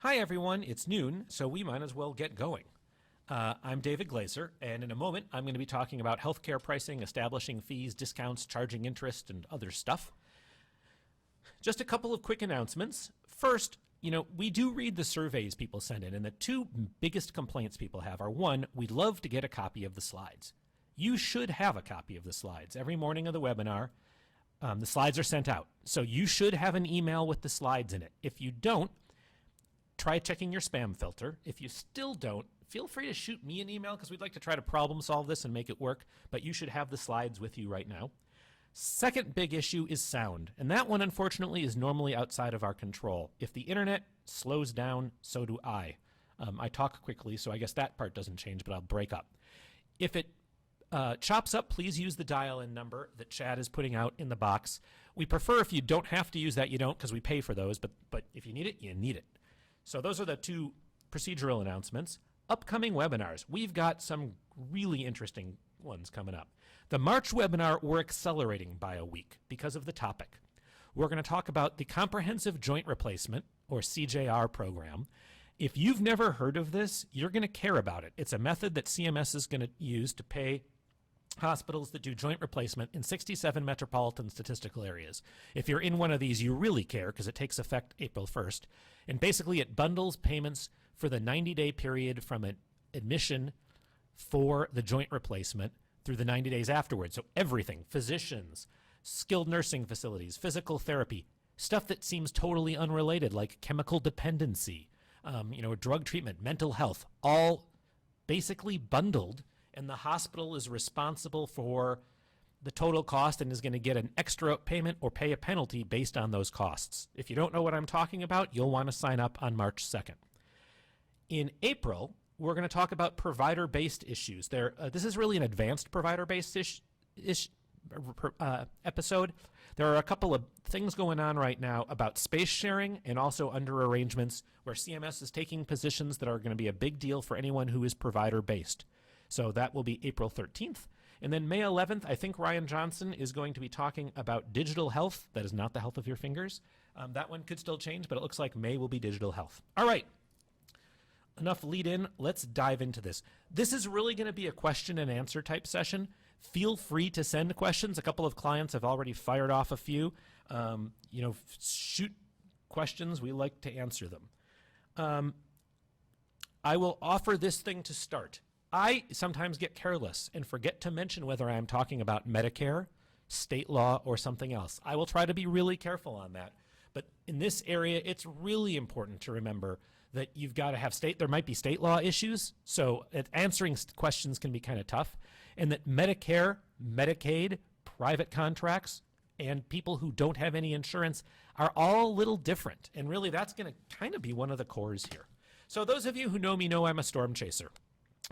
Hi everyone, it's noon, so we might as well get going. I'm David Glazer, and in a moment I'm going to be talking about healthcare pricing, establishing fees, discounts, charging interest, and other stuff. Just a couple of quick announcements. First, we do read the surveys people send in, and the two biggest complaints people have are, one, we'd love to get a copy of the slides. You should have a copy of the slides. Every morning of the webinar, the slides are sent out. So you should have an email with the slides in it. If you don't, try checking your spam filter. If you still don't, feel free to shoot me an email because we'd like to try to problem solve this and make it work, but you should have the slides with you right now. Second big issue is sound, and that one unfortunately is normally outside of our control. If the internet slows down, so do I. I talk quickly, so I guess that part doesn't change, but I'll break up. If it chops up, please use the dial-in number that Chad is putting out in the box. We prefer if you don't have to use that, you don't, because we pay for those, but if you need it, you need it. So those are the two procedural announcements. Upcoming webinars. We've got some really interesting ones coming up. The March webinar, we're accelerating by a week because of the topic. We're going to talk about the Comprehensive Joint Replacement, or CJR program. If you've never heard of this, you're going to care about it. It's a method that CMS is going to use to pay hospitals that do joint replacement in 67 metropolitan statistical areas. If you're in one of these, you really care because it takes effect April 1st. And basically it bundles payments for the 90-day period from an admission for the joint replacement through the 90 days afterwards. So everything, physicians, skilled nursing facilities, physical therapy, stuff that seems totally unrelated like chemical dependency, drug treatment, mental health, all basically bundled, and the hospital is responsible for the total cost and is going to get an extra payment or pay a penalty based on those costs. If you don't know what I'm talking about, you'll want to sign up on March 2nd. In April, we're going to talk about provider-based issues. This is really an advanced provider-based episode. There are a couple of things going on right now about space sharing and also under arrangements where CMS is taking positions that are going to be a big deal for anyone who is provider-based. So that will be April 13th. And then May 11th, I think Ryan Johnson is going to be talking about digital health. That is not the health of your fingers. That one could still change, but it looks like May will be digital health. All right. Enough lead in. Let's dive into this. This is really going to be a question and answer type session. Feel free to send questions. A couple of clients have already fired off a few. Shoot questions. We like to answer them. I will offer this thing to start. I sometimes get careless and forget to mention whether I'm talking about Medicare, state law, or something else. I will try to be really careful on that. But in this area, it's really important to remember that you've got to have there might be state law issues, so answering questions can be kind of tough, and that Medicare, Medicaid, private contracts, and people who don't have any insurance are all a little different. And really, that's going to kind of be one of the cores here. So those of you who know me know I'm a storm chaser.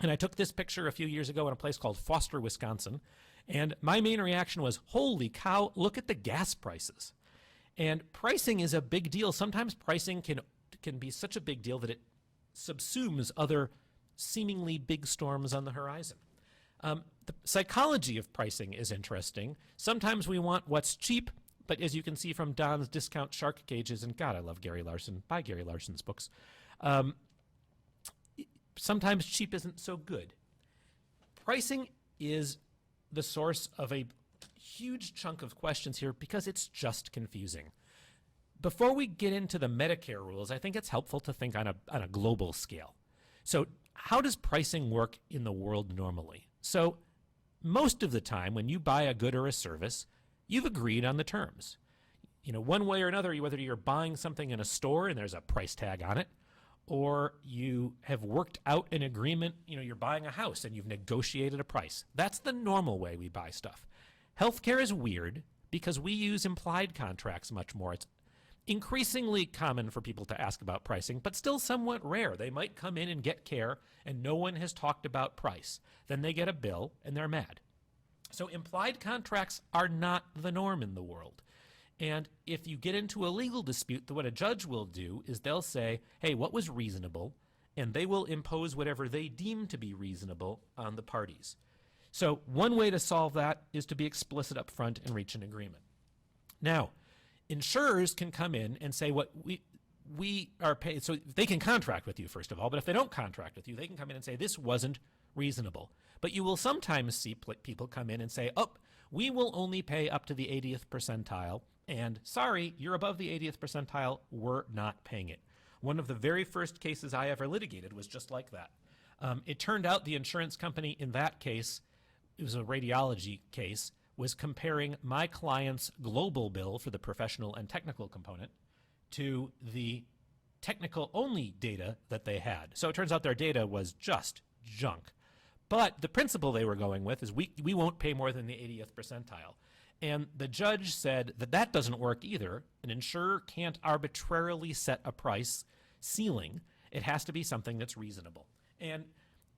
And I took this picture a few years ago in a place called Foster, Wisconsin. And my main reaction was, holy cow, look at the gas prices. And pricing is a big deal. Sometimes pricing can be such a big deal that it subsumes other seemingly big storms on the horizon. The psychology of pricing is interesting. Sometimes we want what's cheap, but as you can see from Don's discount shark cages, and God, I love Gary Larson. Buy Gary Larson's books. Sometimes cheap isn't so good. Pricing is the source of a huge chunk of questions here because it's just confusing. Before we get into the Medicare rules, I think it's helpful to think on a global scale. So how does pricing work in the world normally? So most of the time when you buy a good or a service, you've agreed on the terms. One way or another, whether you're buying something in a store and there's a price tag on it, or you have worked out an agreement, you're buying a house and you've negotiated a price. That's the normal way we buy stuff. Healthcare is weird because we use implied contracts much more. It's increasingly common for people to ask about pricing, but still somewhat rare. They might come in and get care and no one has talked about price. Then they get a bill and they're mad. So implied contracts are not the norm in the world. And if you get into a legal dispute, what a judge will do is they'll say, hey, what was reasonable? And they will impose whatever they deem to be reasonable on the parties. So one way to solve that is to be explicit up front and reach an agreement. Now, insurers can come in and say we are paid, so they can contract with you, first of all, but if they don't contract with you, they can come in and say, this wasn't reasonable. But you will sometimes see people come in and say, oh, we will only pay up to the 80th percentile, and sorry, you're above the 80th percentile, we're not paying it. One of the very first cases I ever litigated was just like that. It turned out the insurance company in that case, it was a radiology case, was comparing my client's global bill for the professional and technical component to the technical only data that they had. So it turns out their data was just junk. But the principle they were going with is we won't pay more than the 80th percentile. And the judge said that that doesn't work either. An insurer can't arbitrarily set a price ceiling. It has to be something that's reasonable. And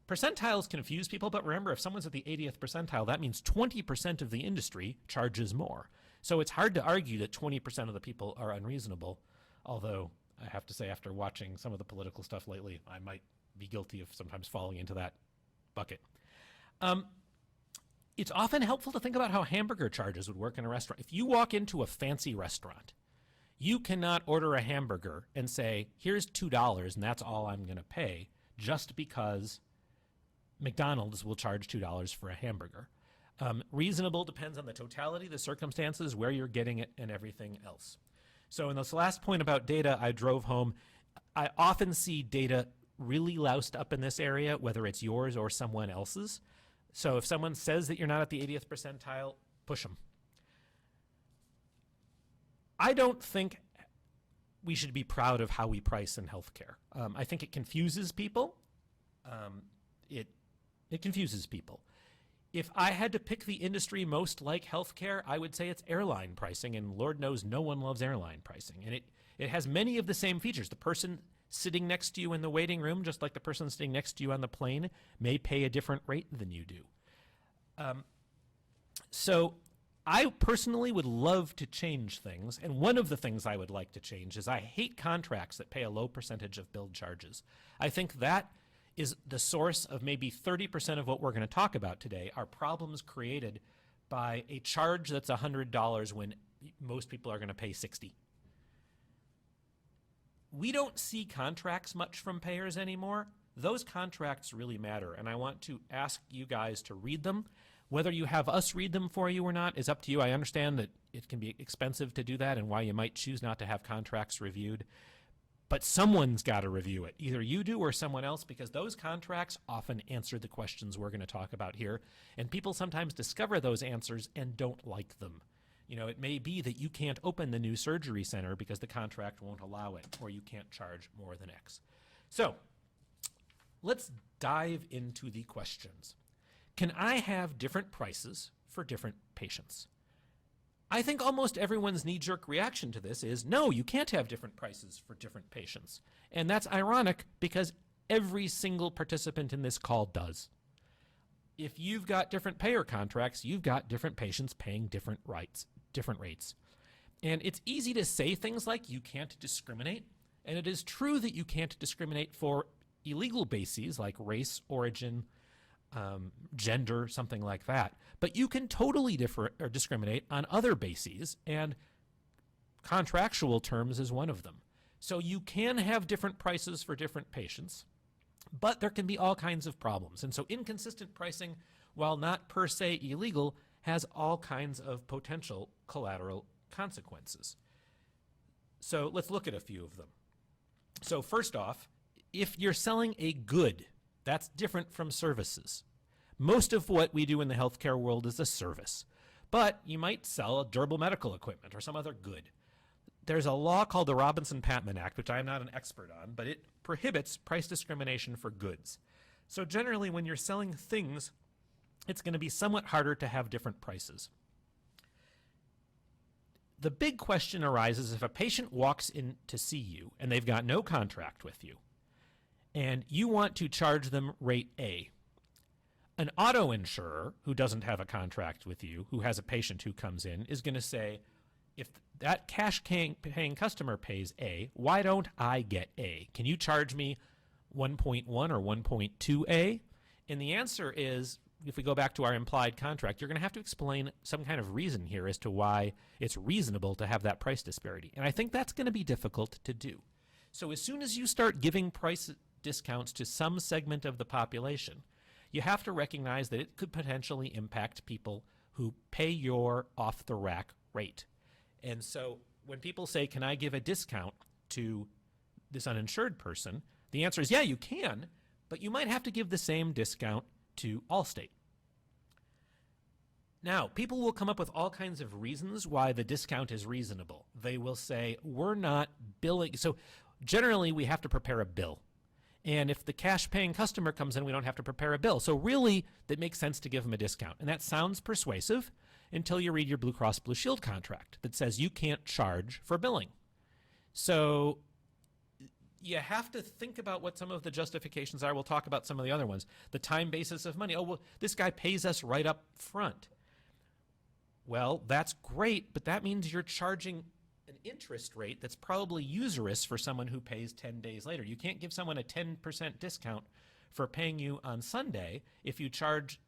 percentiles confuse people, but remember, if someone's at the 80th percentile, that means 20% of the industry charges more. So it's hard to argue that 20% of the people are unreasonable, although I have to say, after watching some of the political stuff lately, I might be guilty of sometimes falling into that bucket. It's often helpful to think about how hamburger charges would work in a restaurant. If you walk into a fancy restaurant, you cannot order a hamburger and say, here's $2 and that's all I'm going to pay, just because McDonald's will charge $2 for a hamburger. Reasonable depends on the totality, the circumstances, where you're getting it, and everything else. So in this last point about data I drove home, I often see data really loused up in this area, whether it's yours or someone else's. So if someone says that you're not at the 80th percentile, push them. I don't think we should be proud of how we price in healthcare. I think it confuses people. It confuses people. If I had to pick the industry most like healthcare, I would say it's airline pricing, and Lord knows no one loves airline pricing. And it has many of the same features. The person sitting next to you in the waiting room, just like the person sitting next to you on the plane, may pay a different rate than you do. So I personally would love to change things, and one of the things I would like to change is I hate contracts that pay a low percentage of billed charges. I think that is the source of maybe 30% of what we're going to talk about today, are problems created by a charge that's $100 when most people are going to pay $60. We don't see contracts much from payers anymore. Those contracts really matter, and I want to ask you guys to read them. Whether you have us read them for you or not is up to you. I understand that it can be expensive to do that and why you might choose not to have contracts reviewed. But someone's got to review it. Either you do or someone else, because those contracts often answer the questions we're going to talk about here. And people sometimes discover those answers and don't like them. You know, it may be that you can't open the new surgery center because the contract won't allow it, or you can't charge more than X. So let's dive into the questions. Can I have different prices for different patients? I think almost everyone's knee-jerk reaction to this is, no, you can't have different prices for different patients. And that's ironic because every single participant in this call does. If you've got different payer contracts, you've got different patients paying different rates. And it's easy to say things like you can't discriminate. And it is true that you can't discriminate for illegal bases like race, origin, gender, something like that. But you can totally discriminate on other bases, and contractual terms is one of them. So you can have different prices for different patients, but there can be all kinds of problems. And so inconsistent pricing, while not per se illegal, has all kinds of potential collateral consequences. So let's look at a few of them. So first off, if you're selling a good, that's different from services. Most of what we do in the healthcare world is a service, but you might sell durable medical equipment or some other good. There's a law called the Robinson-Patman Act, which I am not an expert on, but it prohibits price discrimination for goods. So generally, when you're selling things, it's going to be somewhat harder to have different prices. The big question arises if a patient walks in to see you and they've got no contract with you, and you want to charge them rate A. An auto insurer who doesn't have a contract with you, who has a patient who comes in, is going to say, if that cash-paying customer pays A, why don't I get A? Can you charge me 1.1 or 1.2A? And the answer is, if we go back to our implied contract, you're going to have to explain some kind of reason here as to why it's reasonable to have that price disparity. And I think that's going to be difficult to do. So as soon as you start giving price discounts to some segment of the population, you have to recognize that it could potentially impact people who pay your off-the-rack rate. And so when people say, can I give a discount to this uninsured person, the answer is, yeah, you can, but you might have to give the same discount to Allstate. Now, people will come up with all kinds of reasons why the discount is reasonable. They will say, we're not billing. So generally, we have to prepare a bill. And if the cash-paying customer comes in, we don't have to prepare a bill. So really, that makes sense to give them a discount. And that sounds persuasive until you read your Blue Cross Blue Shield contract that says you can't charge for billing. So you have to think about what some of the justifications are. We'll talk about some of the other ones. The time basis of money. Oh, well, this guy pays us right up front. Well, that's great, but that means you're charging an interest rate that's probably usurious for someone who pays 10 days later. You can't give someone a 10% discount for paying you on Sunday. If you charge,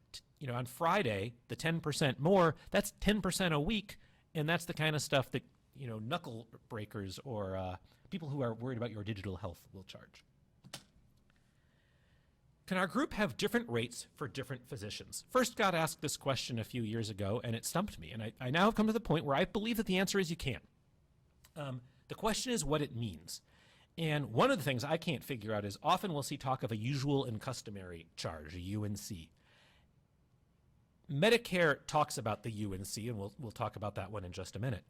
on Friday, the 10% more, that's 10% a week, and that's the kind of stuff that, knuckle breakers or people who are worried about your digital health will charge. Can our group have different rates for different physicians? First got asked this question a few years ago, and it stumped me, and I now have come to the point where I believe that the answer is you can. The question is what it means. And one of the things I can't figure out is often we'll see talk of a usual and customary charge, a UNC. Medicare talks about the UNC, and we'll talk about that one in just a minute.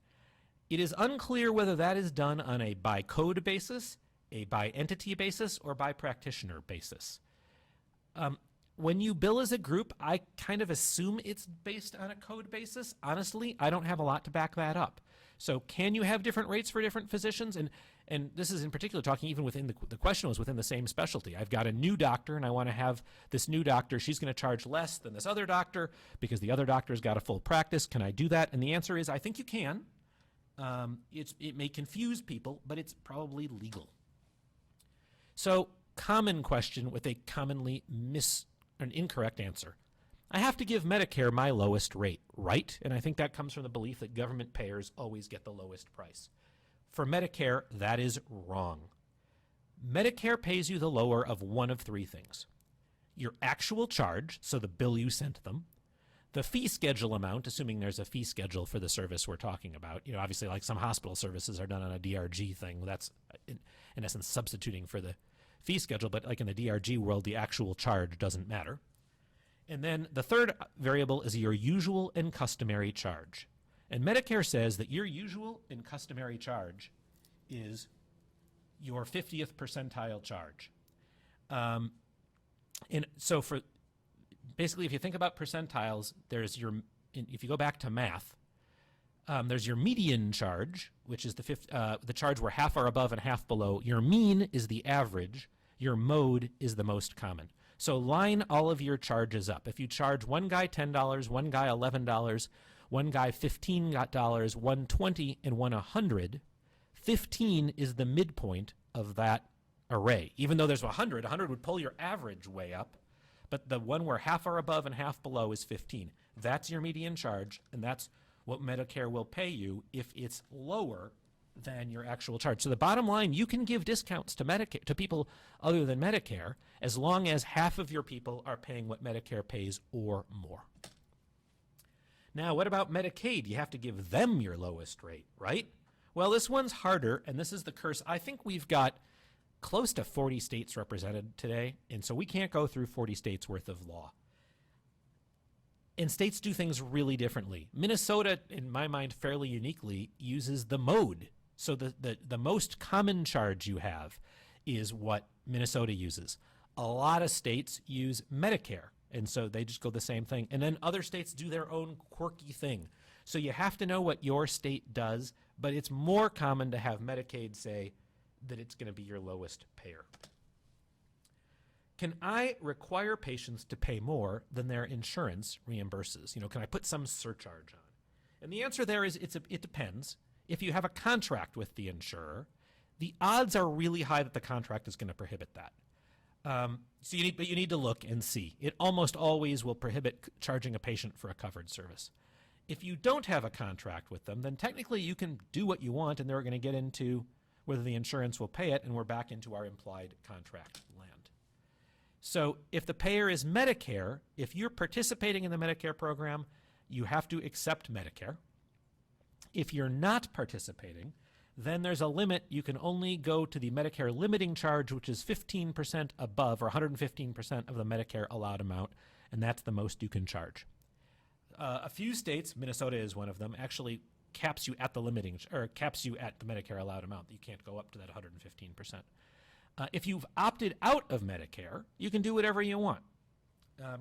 It is unclear whether that is done on a by code basis, a by entity basis, or by practitioner basis. When you bill as a group, I kind of assume it's based on a code basis. Honestly, I don't have a lot to back that up. So can you have different rates for different physicians? And this is in particular talking even within the question was within the same specialty. I've got a new doctor and I want to have this new doctor. She's going to charge less than this other doctor because the other doctor's got a full practice. Can I do that? And the answer is I think you can. It may confuse people, but it's probably legal. So common question with a commonly an incorrect answer. I have to give Medicare my lowest rate, right? And I think that comes from the belief that government payers always get the lowest price. For Medicare, that is wrong. Medicare pays you the lower of one of three things. Your actual charge, so the bill you sent them, the fee schedule amount, assuming there's a fee schedule for the service we're talking about. Obviously like some hospital services are done on a DRG thing. That's in essence substituting for the fee schedule, but like in the DRG world, the actual charge doesn't matter. And then the third variable is your usual and customary charge. And Medicare says that your usual and customary charge is your 50th percentile charge. And so for basically, if you think about percentiles, there's if you go back to math, there's your median charge, which is the charge where half are above and half below. Your mean is the average. Your mode is the most common. So line all of your charges up. If you charge one guy $10, one guy $11, one guy $15, one $20, and one $100, 15 is the midpoint of that array. Even though there's 100 would pull your average way up, but the one where half are above and half below is 15. That's your median charge, and that's what Medicare will pay you if it's lower than your actual charge. So the bottom line, you can give discounts to Medicare to people other than Medicare as long as half of your people are paying what Medicare pays or more. Now, what about Medicaid? You have to give them your lowest rate, right? Well, this one's harder, and this is the curse. I think we've got close to 40 states represented today, and so we can't go through 40 states worth of law. And states do things really differently. Minnesota, in my mind, fairly uniquely, uses the mode. So the most common charge you have is what Minnesota uses. A lot of states use Medicare, and so they just go the same thing. And then other states do their own quirky thing. So you have to know what your state does, but it's more common to have Medicaid say that it's going to be your lowest payer. Can I require patients to pay more than their insurance reimburses? Can I put some surcharge on? And the answer there is it depends. If you have a contract with the insurer, the odds are really high that the contract is going to prohibit that. So you need to look and see. It almost always will prohibit charging a patient for a covered service. If you don't have a contract with them, then technically you can do what you want, and they're going to get into whether the insurance will pay it, and we're back into our implied contract land. So if the payer is Medicare, if you're participating in the Medicare program, you have to accept Medicare. If you're not participating, then there's a limit. You can only go to the Medicare limiting charge, which is 15% above, or 115% of the Medicare allowed amount, and that's the most you can charge. A few states, Minnesota is one of them, actually caps you at the caps you at the Medicare allowed amount. You can't go up to that 115%. If you've opted out of Medicare, you can do whatever you want.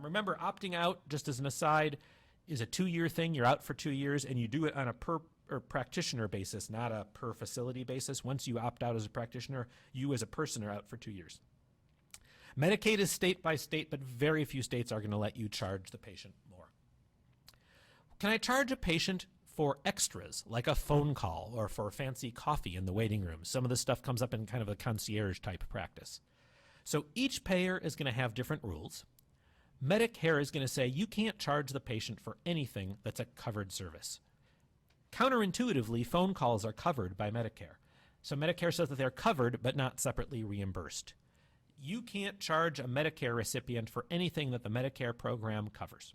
Remember, opting out, just as an aside, is a 2-year thing. You're out for 2 years, and you do it on a per practitioner basis, not a per facility basis. Once you opt out as a practitioner, you as a person are out for 2 years. Medicaid is state by state, but very few states are going to let you charge the patient more. Can I charge a patient for extras, like a phone call or for fancy coffee in the waiting room? Some of this stuff comes up in kind of a concierge type practice. So each payer is going to have different rules. Medicare is going to say you can't charge the patient for anything that's a covered service. Counterintuitively, phone calls are covered by Medicare. So Medicare says that they're covered but not separately reimbursed. You can't charge a Medicare recipient for anything that the Medicare program covers.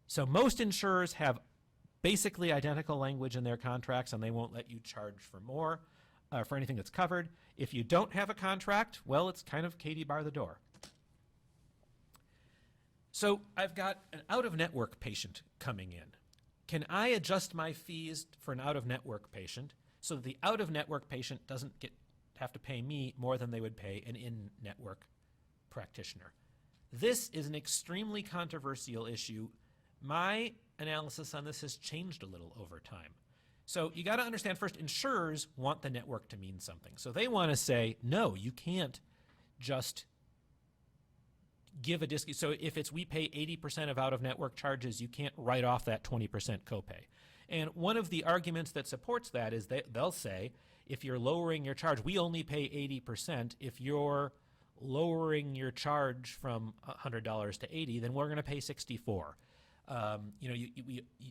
So most insurers have basically identical language in their contracts, and they won't let you charge for more, for anything that's covered. If you don't have a contract, well, it's kind of Katie bar the door. So I've got an out-of-network patient coming in. Can I adjust my fees for an out-of-network patient so that the out-of-network patient doesn't have to pay me more than they would pay an in-network practitioner? This is an extremely controversial issue. My analysis on this has changed a little over time. So you got to understand first, insurers want the network to mean something. So they want to say, no, you can't just give a discount. So if it's we pay 80% of out-of-network charges, you can't write off that 20% copay. And one of the arguments that supports that is they'll say, if you're lowering your charge, we only pay 80%. If you're lowering your charge from $100 to $80, then we're going to pay $64.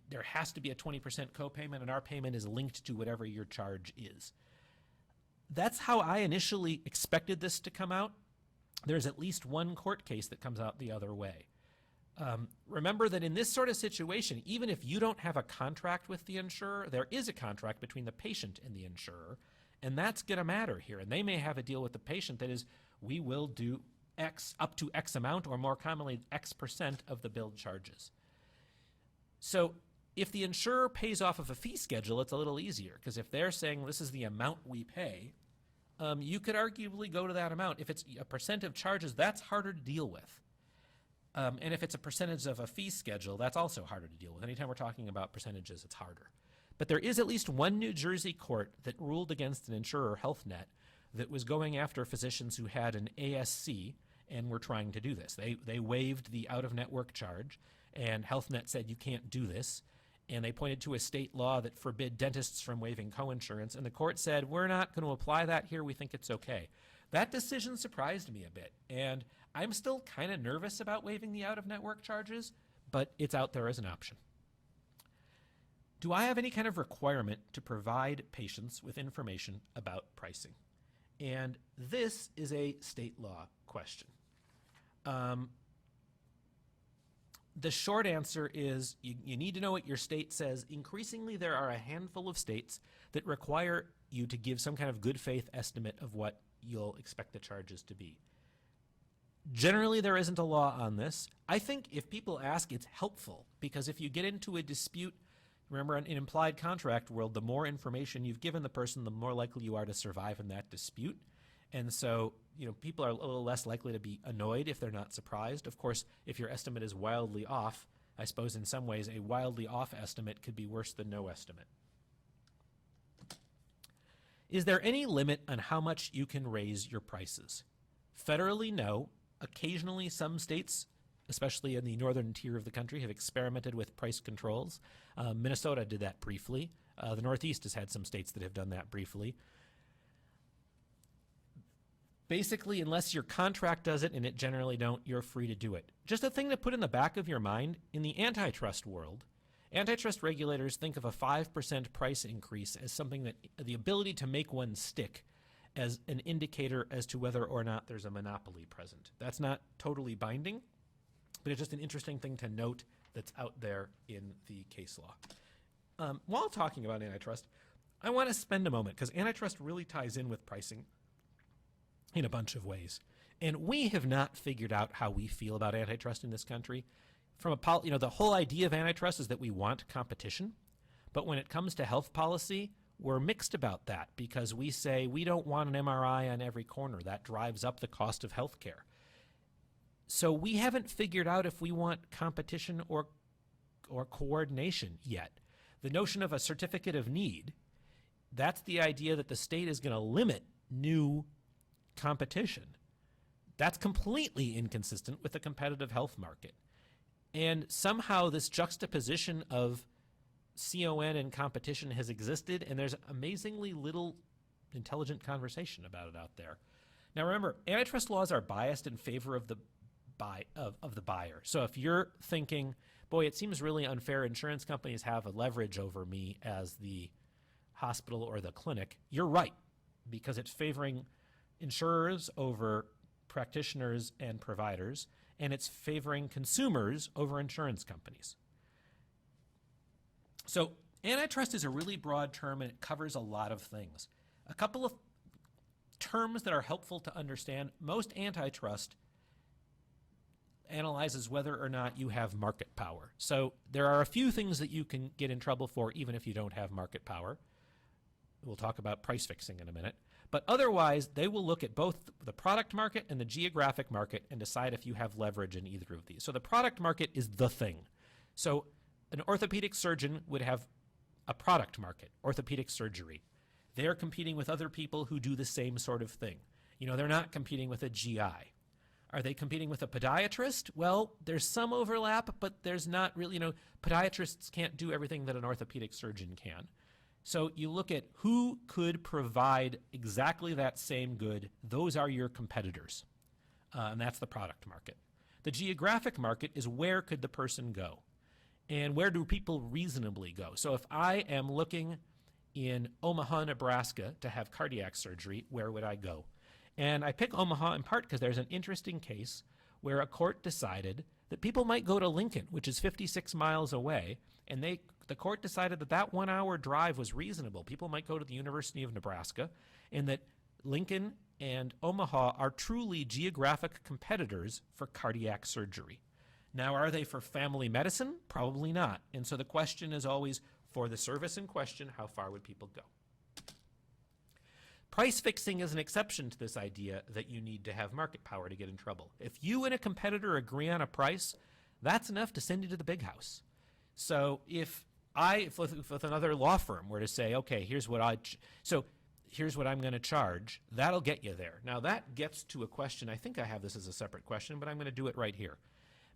There has to be a 20% copayment, and our payment is linked to whatever your charge is. That's how I initially expected this to come out. There's at least one court case that comes out the other way. Remember that in this sort of situation, even if you don't have a contract with the insurer, there is a contract between the patient and the insurer, and that's going to matter here. And they may have a deal with the patient that is, we will do X up to X amount, or more commonly, X% of the billed charges. So if the insurer pays off of a fee schedule, it's a little easier, because if they're saying this is the amount we pay, you could arguably go to that amount. If it's a percent of charges, that's harder to deal with. And if it's a percentage of a fee schedule, that's also harder to deal with. Anytime we're talking about percentages, it's harder. But there is at least one New Jersey court that ruled against an insurer, HealthNet, that was going after physicians who had an ASC and were trying to do this. They waived the out-of-network charge, and HealthNet said you can't do this. And they pointed to a state law that forbid dentists from waiving coinsurance, and the court said, we're not going to apply that here, we think it's okay. That decision surprised me a bit, and I'm still kind of nervous about waiving the out-of-network charges, but it's out there as an option. Do I have any kind of requirement to provide patients with information about pricing? And this is a state law question. The short answer is you need to know what your state says. Increasingly, there are a handful of states that require you to give some kind of good faith estimate of what you'll expect the charges to be. Generally, there isn't a law on this. I think if people ask, it's helpful, because if you get into a dispute, remember in implied contract world, the more information you've given the person, the more likely you are to survive in that dispute. And so, people are a little less likely to be annoyed if they're not surprised. Of course, if your estimate is wildly off, I suppose in some ways a wildly off estimate could be worse than no estimate. Is there any limit on how much you can raise your prices? Federally, no. Occasionally, some states, especially in the northern tier of the country, have experimented with price controls. Minnesota did that briefly. The Northeast has had some states that have done that briefly. Basically, unless your contract does it, and it generally don't, you're free to do it. Just a thing to put in the back of your mind, in the antitrust world, Antitrust regulators think of a 5% price increase as something that the ability to make one stick as an indicator as to whether or not there's a monopoly present. That's not totally binding, but it's just an interesting thing to note that's out there in the case law. While talking about antitrust, I want to spend a moment, because antitrust really ties in with pricing in a bunch of ways. And we have not figured out how we feel about antitrust in this country. The whole idea of antitrust is that we want competition, but when it comes to health policy, we're mixed about that, because we say we don't want an MRI on every corner. That drives up the cost of health care. So we haven't figured out if we want competition or coordination yet. The notion of a certificate of need, that's the idea that the state is going to limit new competition. That's completely inconsistent with the competitive health market. And somehow this juxtaposition of CON and competition has existed, and there's amazingly little intelligent conversation about it out there. Now remember, antitrust laws are biased in favor of the buyer. So if you're thinking, boy, it seems really unfair, insurance companies have a leverage over me as the hospital or the clinic, you're right, because it's favoring insurers over practitioners and providers, and it's favoring consumers over insurance companies. So antitrust is a really broad term, and it covers a lot of things. A couple of terms that are helpful to understand: most antitrust analyzes whether or not you have market power. So there are a few things that you can get in trouble for even if you don't have market power. We'll talk about price fixing in a minute. But otherwise, they will look at both the product market and the geographic market and decide if you have leverage in either of these. So the product market is the thing. So an orthopedic surgeon would have a product market, orthopedic surgery. They're competing with other people who do the same sort of thing. They're not competing with a GI. Are they competing with a podiatrist? Well, there's some overlap, but there's not really, podiatrists can't do everything that an orthopedic surgeon can. So you look at who could provide exactly that same good. Those are your competitors, and that's the product market. The geographic market is where could the person go, and where do people reasonably go? So if I am looking in Omaha, Nebraska to have cardiac surgery, where would I go? And I pick Omaha in part because there's an interesting case where a court decided that people might go to Lincoln, which is 56 miles away, and the court decided that that 1 hour drive was reasonable. People might go to the University of Nebraska, and that Lincoln and Omaha are truly geographic competitors for cardiac surgery. Now, are they for family medicine? Probably not. And so the question is always, for the service in question, how far would people go? Price fixing is an exception to this idea that you need to have market power to get in trouble. If you and a competitor agree on a price, that's enough to send you to the big house. So if another law firm were to say, okay, here's what I'm going to charge, that'll get you there. Now that gets to a question, I think I have this as a separate question, but I'm going to do it right here.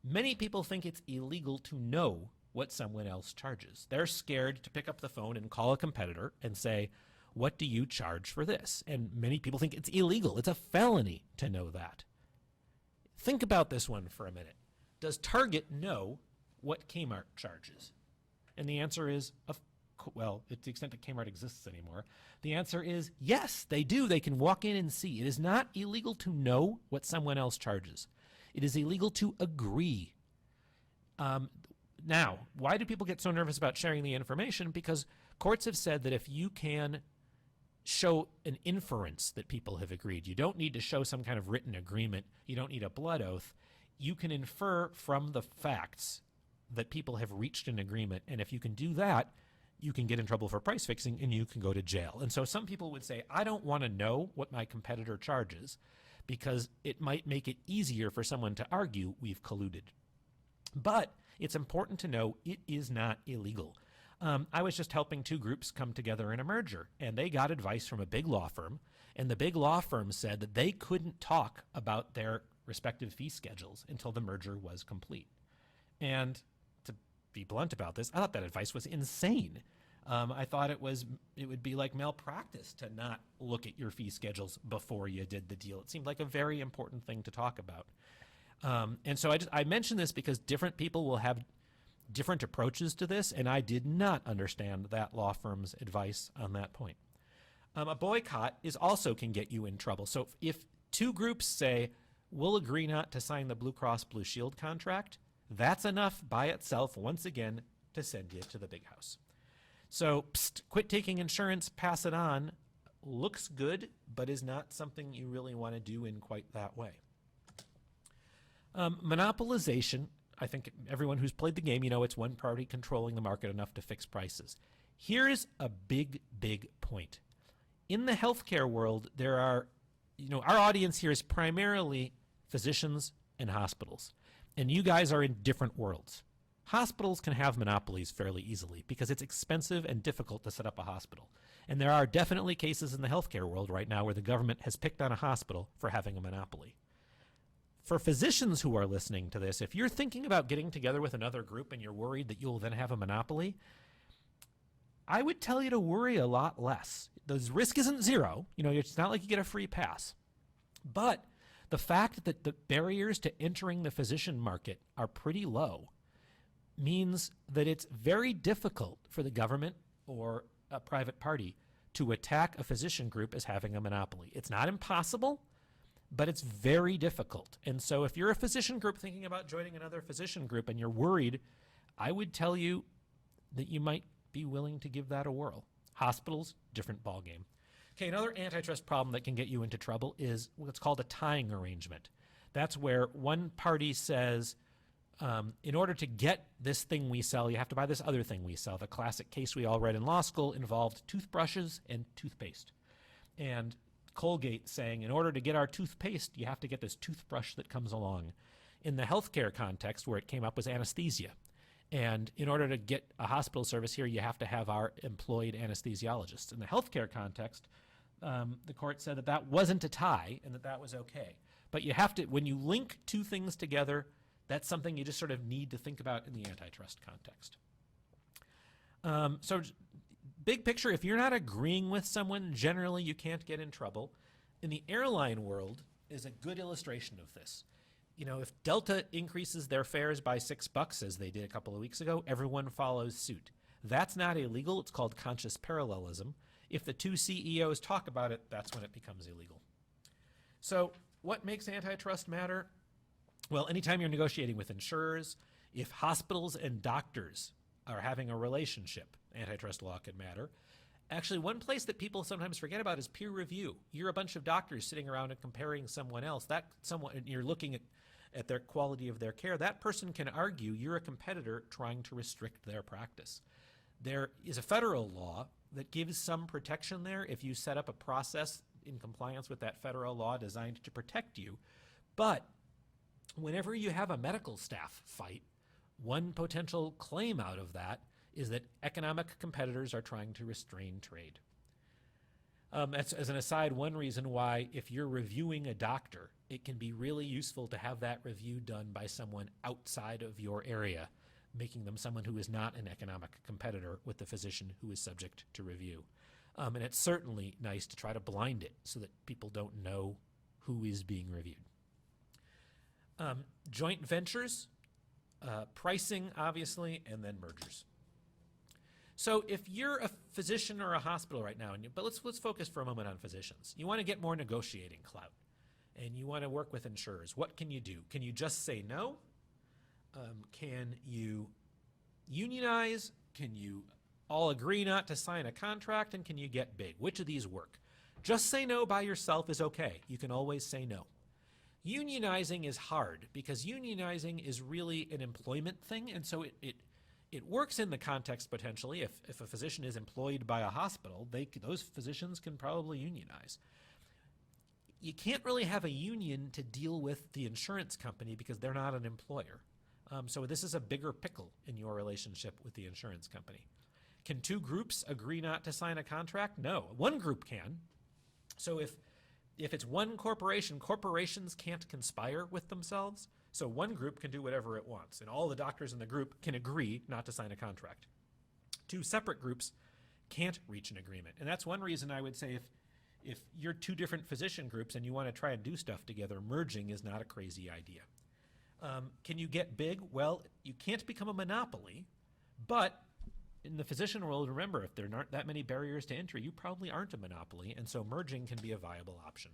Many people think it's illegal to know what someone else charges. They're scared to pick up the phone and call a competitor and say, what do you charge for this? And many people think it's illegal. It's a felony to know that. Think about this one for a minute. Does Target know what Kmart charges? And the answer is, well, to the extent that Kmart exists anymore, the answer is yes, they do. They can walk in and see. It is not illegal to know what someone else charges. It is illegal to agree. Now, why do people get so nervous about sharing the information? Because courts have said that if you can show an inference that people have agreed, you don't need to show some kind of written agreement, you don't need a blood oath, you can infer from the facts that people have reached an agreement, and if you can do that, you can get in trouble for price fixing and you can go to jail. And so some people would say, I don't want to know what my competitor charges because it might make it easier for someone to argue we've colluded. But it's important to know it is not illegal. I was just helping two groups come together in a merger, and they got advice from a big law firm, and the big law firm said that they couldn't talk about their respective fee schedules until the merger was complete. And to be blunt about this, I thought that advice was insane. I thought it would be like malpractice to not look at your fee schedules before you did the deal. It seemed like a very important thing to talk about. And so I mention this because different people will have different approaches to this, and I did not understand that law firm's advice on that point. A boycott also can get you in trouble. So if two groups say, we'll agree not to sign the Blue Cross Blue Shield contract, that's enough by itself, once again, to send you to the big house. So quit taking insurance, pass it on, looks good, but is not something you really want to do in quite that way. Monopolization, I think everyone who's played the game, it's one party controlling the market enough to fix prices. Here's a big, big point. In the healthcare world, there are, our audience here is primarily physicians and hospitals. And you guys are in different worlds. Hospitals can have monopolies fairly easily because it's expensive and difficult to set up a hospital. And there are definitely cases in the healthcare world right now where the government has picked on a hospital for having a monopoly. For physicians who are listening to this, if you're thinking about getting together with another group and you're worried that you'll then have a monopoly, I would tell you to worry a lot less. The risk isn't zero. It's not like you get a free pass. But the fact that the barriers to entering the physician market are pretty low means that it's very difficult for the government or a private party to attack a physician group as having a monopoly. It's not impossible, but it's very difficult. And so if you're a physician group thinking about joining another physician group and you're worried, I would tell you that you might be willing to give that a whirl. Hospitals, different ballgame. Okay, another antitrust problem that can get you into trouble is what's called a tying arrangement. That's where one party says, in order to get this thing we sell, you have to buy this other thing we sell. The classic case we all read in law school involved toothbrushes and toothpaste. And Colgate saying, in order to get our toothpaste, you have to get this toothbrush that comes along. In the healthcare context, where it came up was anesthesia. And in order to get a hospital service here, you have to have our employed anesthesiologists. In the healthcare context, the court said that that wasn't a tie and that that was okay. But you have to, when you link two things together, that's something you just sort of need to think about in the antitrust context. So big picture, if you're not agreeing with someone, generally you can't get in trouble. In the airline world is a good illustration of this. If Delta increases their fares by $6, as they did a couple of weeks ago, everyone follows suit. That's not illegal. It's called conscious parallelism. If the two CEOs talk about it, that's when it becomes illegal. So what makes antitrust matter? Well, anytime you're negotiating with insurers, if hospitals and doctors are having a relationship, antitrust law can matter. Actually, one place that people sometimes forget about is peer review. You're a bunch of doctors sitting around and comparing someone else. That someone, and you're looking at their quality of their care. That person can argue you're a competitor trying to restrict their practice. There is a federal law that gives some protection there if you set up a process in compliance with that federal law designed to protect you. But whenever you have a medical staff fight, one potential claim out of that is that economic competitors are trying to restrain trade. As an aside, one reason why if you're reviewing a doctor, it can be really useful to have that review done by someone outside of your area, making them someone who is not an economic competitor with the physician who is subject to review. And it's certainly nice to try to blind it so that people don't know who is being reviewed. Joint ventures, pricing, obviously, and then mergers. So if you're a physician or a hospital right now, but let's focus for a moment on physicians. You want to get more negotiating clout, and you want to work with insurers. What can you do? Can you just say no? Can you unionize? Can you all agree not to sign a contract? And can you get big? Which of these work? Just say no by yourself is okay. You can always say no. Unionizing is hard because unionizing is really an employment thing, and so it works in the context potentially. If a physician is employed by a hospital, those physicians can probably unionize. You can't really have a union to deal with the insurance company because they're not an employer. So this is a bigger pickle in your relationship with the insurance company. Can two groups agree not to sign a contract? No, one group can. So if it's one corporation, corporations can't conspire with themselves. So one group can do whatever it wants, and all the doctors in the group can agree not to sign a contract. Two separate groups can't reach an agreement. And that's one reason I would say if you're two different physician groups and you want to try and do stuff together, merging is not a crazy idea. Can you get big? Well, you can't become a monopoly, but in the physician world, remember, if there aren't that many barriers to entry, you probably aren't a monopoly, and so merging can be a viable option.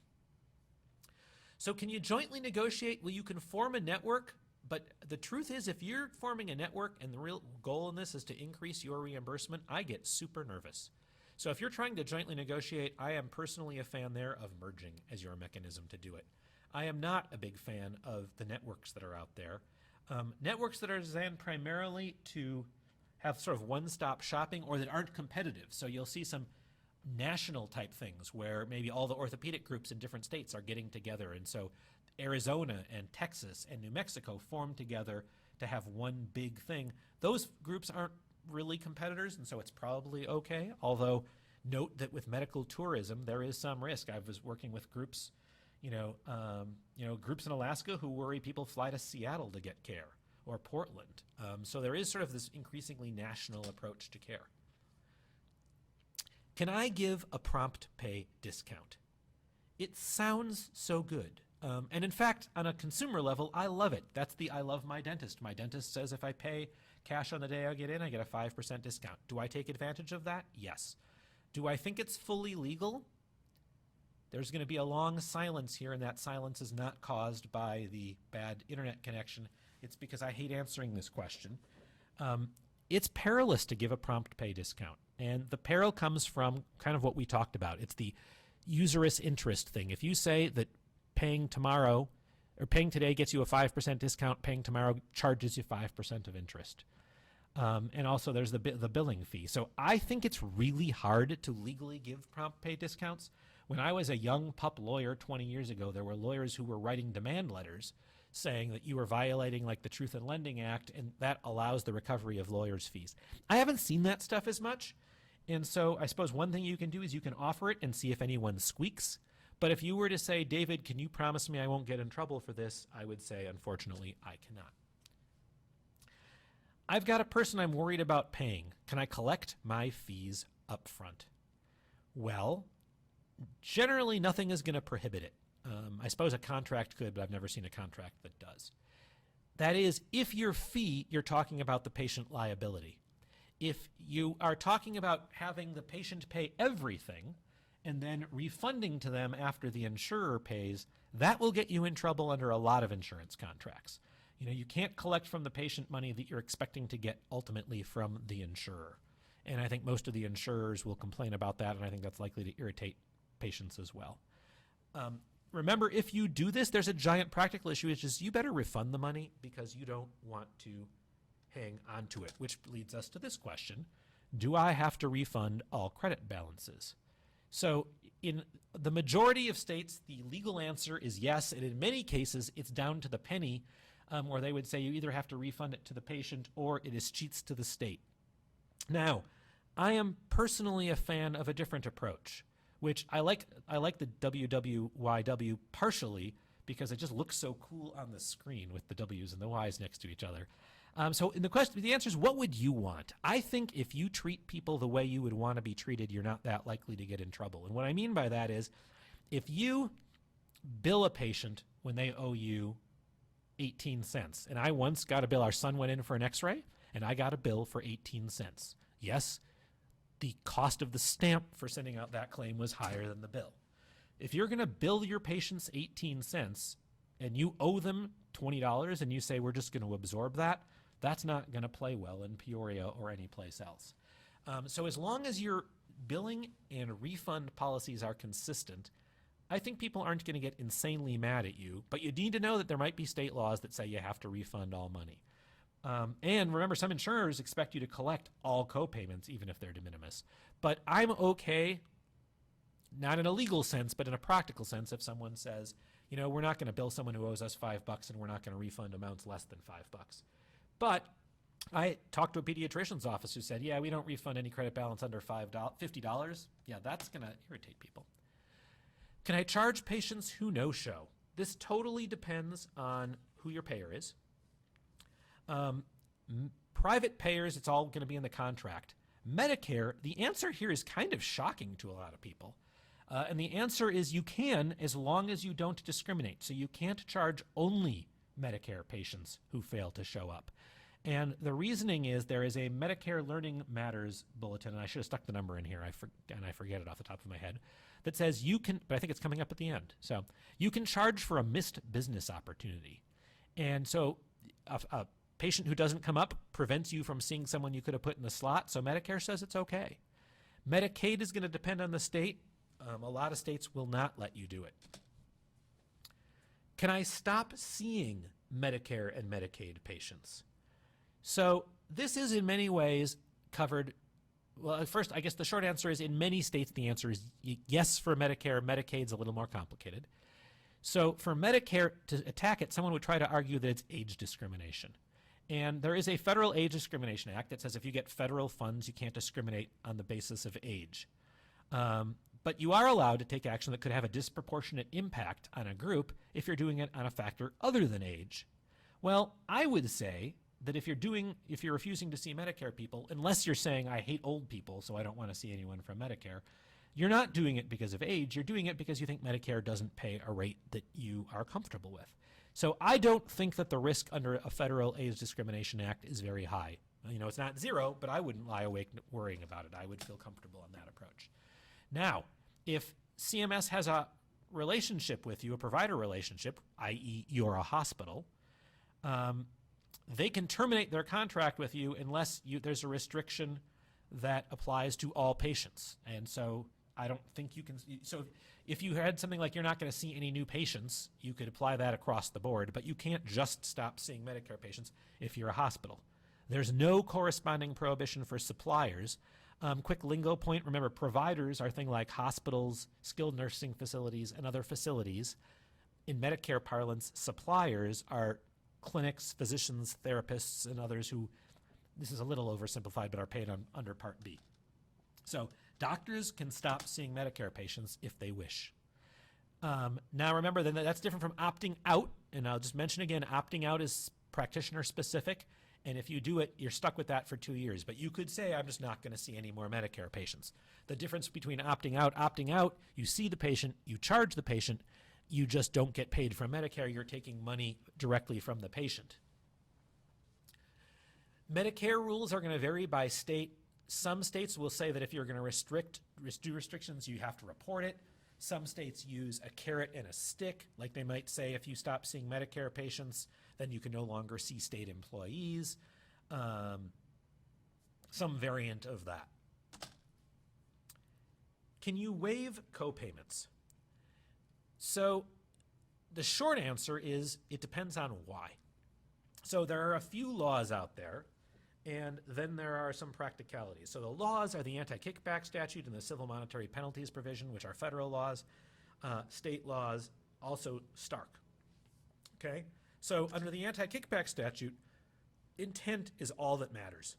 So can you jointly negotiate? Well, you can form a network, but the truth is, if you're forming a network and the real goal in this is to increase your reimbursement, I get super nervous. So if you're trying to jointly negotiate, I am personally a fan there of merging as your mechanism to do it. I am not a big fan of the networks that are out there. Networks that are designed primarily to have sort of one-stop shopping or that aren't competitive. So you'll see some national type things where maybe all the orthopedic groups in different states are getting together. And so Arizona and Texas and New Mexico form together to have one big thing. Those groups aren't really competitors, and so it's probably okay. Although note that with medical tourism, there is some risk. I was working with groups, groups in Alaska who worry people fly to Seattle to get care, or Portland. So there is sort of this increasingly national approach to care. Can I give a prompt pay discount? It sounds so good. And in fact, on a consumer level, I love it. That's the I love my dentist. My dentist says if I pay cash on the day I get in, I get a 5% discount. Do I take advantage of that? Yes. Do I think it's fully legal? There's going to be a long silence here, and that silence is not caused by the bad internet connection. It's because I hate answering this question. It's perilous to give a prompt pay discount. And the peril comes from kind of what we talked about. It's the usurious interest thing. If you say that paying tomorrow or paying today gets you a 5% discount, paying tomorrow charges you 5% of interest. And also there's the billing fee. So I think it's really hard to legally give prompt pay discounts. When I was a young pup lawyer 20 years ago, there were lawyers who were writing demand letters saying that you were violating like the Truth in Lending Act, and that allows the recovery of lawyers' fees. I haven't seen that stuff as much. And so I suppose one thing you can do is you can offer it and see if anyone squeaks. But if you were to say, David, can you promise me I won't get in trouble for this? I would say, unfortunately, I cannot. I've got a person I'm worried about paying. Can I collect my fees up front? Well, generally nothing is going to prohibit it. I suppose a contract could, but I've never seen a contract that does. That is, if your fee, you're talking about the patient liability. If you are talking about having the patient pay everything and then refunding to them after the insurer pays, that will get you in trouble under a lot of insurance contracts. You can't collect from the patient money that you're expecting to get ultimately from the insurer. And I think most of the insurers will complain about that, and I think that's likely to irritate patients as well. Remember, if you do this, there's a giant practical issue, which is you better refund the money because you don't want to hang on to it, which leads us to this question. Do I have to refund all credit balances? So in the majority of states, the legal answer is yes, and in many cases, it's down to the penny, where they would say you either have to refund it to the patient or it is cheats to the state. Now, I am personally a fan of a different approach, which I like the WWYW partially because it just looks so cool on the screen with the W's and the Y's next to each other. So in the answer is, what would you want? I think if you treat people the way you would want to be treated, you're not that likely to get in trouble. And what I mean by that is, if you bill a patient when they owe you 18 cents, and I once got a bill, our son went in for an x-ray, and I got a bill for 18 cents. Yes, the cost of the stamp for sending out that claim was higher than the bill. If you're going to bill your patients 18 cents and you owe them $20 and you say we're just going to absorb that, that's not going to play well in Peoria or any place else. So as long as your billing and refund policies are consistent, I think people aren't going to get insanely mad at you, but you need to know that there might be state laws that say you have to refund all money. And remember, some insurers expect you to collect all copayments, even if they're de minimis. But I'm okay, not in a legal sense, but in a practical sense, if someone says, we're not going to bill someone who owes us $5 and we're not going to refund amounts less than $5. But I talked to a pediatrician's office who said, yeah, we don't refund any credit balance under $50. Yeah, that's going to irritate people. Can I charge patients who no-show? This totally depends on who your payer is. Private payers, it's all going to be in the contract. Medicare, the answer here is kind of shocking to a lot of people. And the answer is you can, as long as you don't discriminate. So you can't charge only Medicare patients who fail to show up. And the reasoning is there is a Medicare Learning Matters bulletin, and I should have stuck the number in here, and I forget it off the top of my head, that says you can, but I think it's coming up at the end. So you can charge for a missed business opportunity. And so a patient who doesn't come up prevents you from seeing someone you could have put in the slot, so Medicare says it's okay. Medicaid is going to depend on the state. A lot of states will not let you do it. Can I stop seeing Medicare and Medicaid patients? So this is in many ways covered. Well, at first, I guess the short answer is in many states, the answer is yes for Medicare. Medicaid's a little more complicated. So for Medicare to attack it, someone would try to argue that it's age discrimination. And there is a federal age discrimination act that says if you get federal funds, you can't discriminate on the basis of age. But you are allowed to take action that could have a disproportionate impact on a group if you're doing it on a factor other than age. Well, I would say that if you're refusing to see Medicare people, unless you're saying I hate old people, so I don't want to see anyone from Medicare, you're not doing it because of age. You're doing it because you think Medicare doesn't pay a rate that you are comfortable with. So I don't think that the risk under a federal age discrimination act is very high. You know, it's not zero, but I wouldn't lie awake worrying about it. I would feel comfortable on that approach. Now, if CMS has a relationship with you, a provider relationship, i.e. you're a hospital, they can terminate their contract with you unless there's a restriction that applies to all patients. And so I don't think you can. So if you had something like you're not going to see any new patients, you could apply that across the board, but you can't just stop seeing Medicare patients if you're a hospital. There's no corresponding prohibition for suppliers. Quick lingo point, remember providers are things like hospitals, skilled nursing facilities, and other facilities. In Medicare parlance, suppliers are clinics, physicians, therapists, and others who, this is a little oversimplified, but are paid under Part B. So doctors can stop seeing Medicare patients if they wish. Now remember, then that's different from opting out, and I'll just mention again, opting out is practitioner specific, and if you do it, you're stuck with that for 2 years. But you could say, I'm just not going to see any more Medicare patients. The difference between opting out, you see the patient, you charge the patient, you just don't get paid from Medicare. You're taking money directly from the patient. Medicare rules are going to vary by state. Some states will say that if you're going to do restrictions, you have to report it. Some states use a carrot and a stick, like they might say if you stop seeing Medicare patients, then you can no longer see state employees. Some variant of that. Can you waive copayments? So the short answer is it depends on why. So there are a few laws out there, and then there are some practicalities. So the laws are the anti-kickback statute and the civil monetary penalties provision, which are federal laws, state laws, also Stark. Okay? So under the anti-kickback statute, intent is all that matters.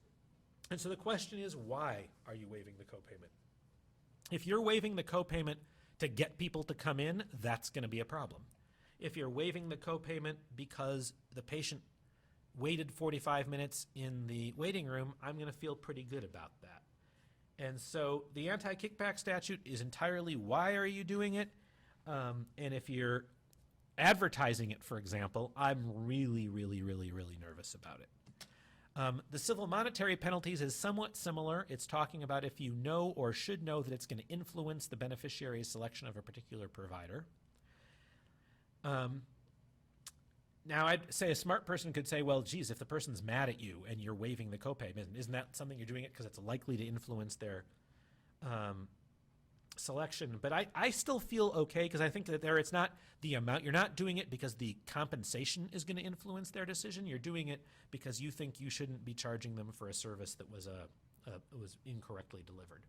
And so the question is, why are you waiving the copayment? If you're waiving the copayment to get people to come in, that's going to be a problem. If you're waiving the copayment because the patient waited 45 minutes in the waiting room, I'm going to feel pretty good about that. And so the anti-kickback statute is entirely why are you doing it? And if you're advertising it, for example, I'm really, really, really, really nervous about it. The civil monetary penalties is somewhat similar. It's talking about if you know or should know that it's going to influence the beneficiary's selection of a particular provider. Now, I'd say a smart person could say, well, geez, if the person's mad at you and you're waiving the copay, isn't that something you're doing it because it's likely to influence their selection? But I still feel okay because I think that it's not the amount. You're not doing it because the compensation is going to influence their decision. You're doing it because you think you shouldn't be charging them for a service that was incorrectly delivered.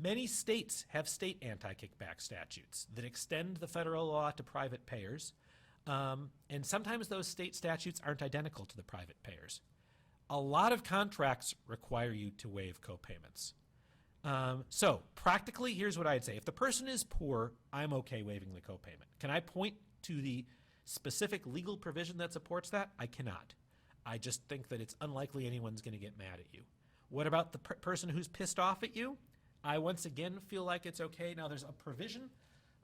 Many states have state anti-kickback statutes that extend the federal law to private payers. And sometimes those state statutes aren't identical to the private payers. A lot of contracts require you to waive copayments. So practically, here's what I'd say. If the person is poor, I'm okay waiving the copayment. Can I point to the specific legal provision that supports that? I cannot. I just think that it's unlikely anyone's going to get mad at you. What about the person who's pissed off at you? I once again feel like it's okay. Now, there's a provision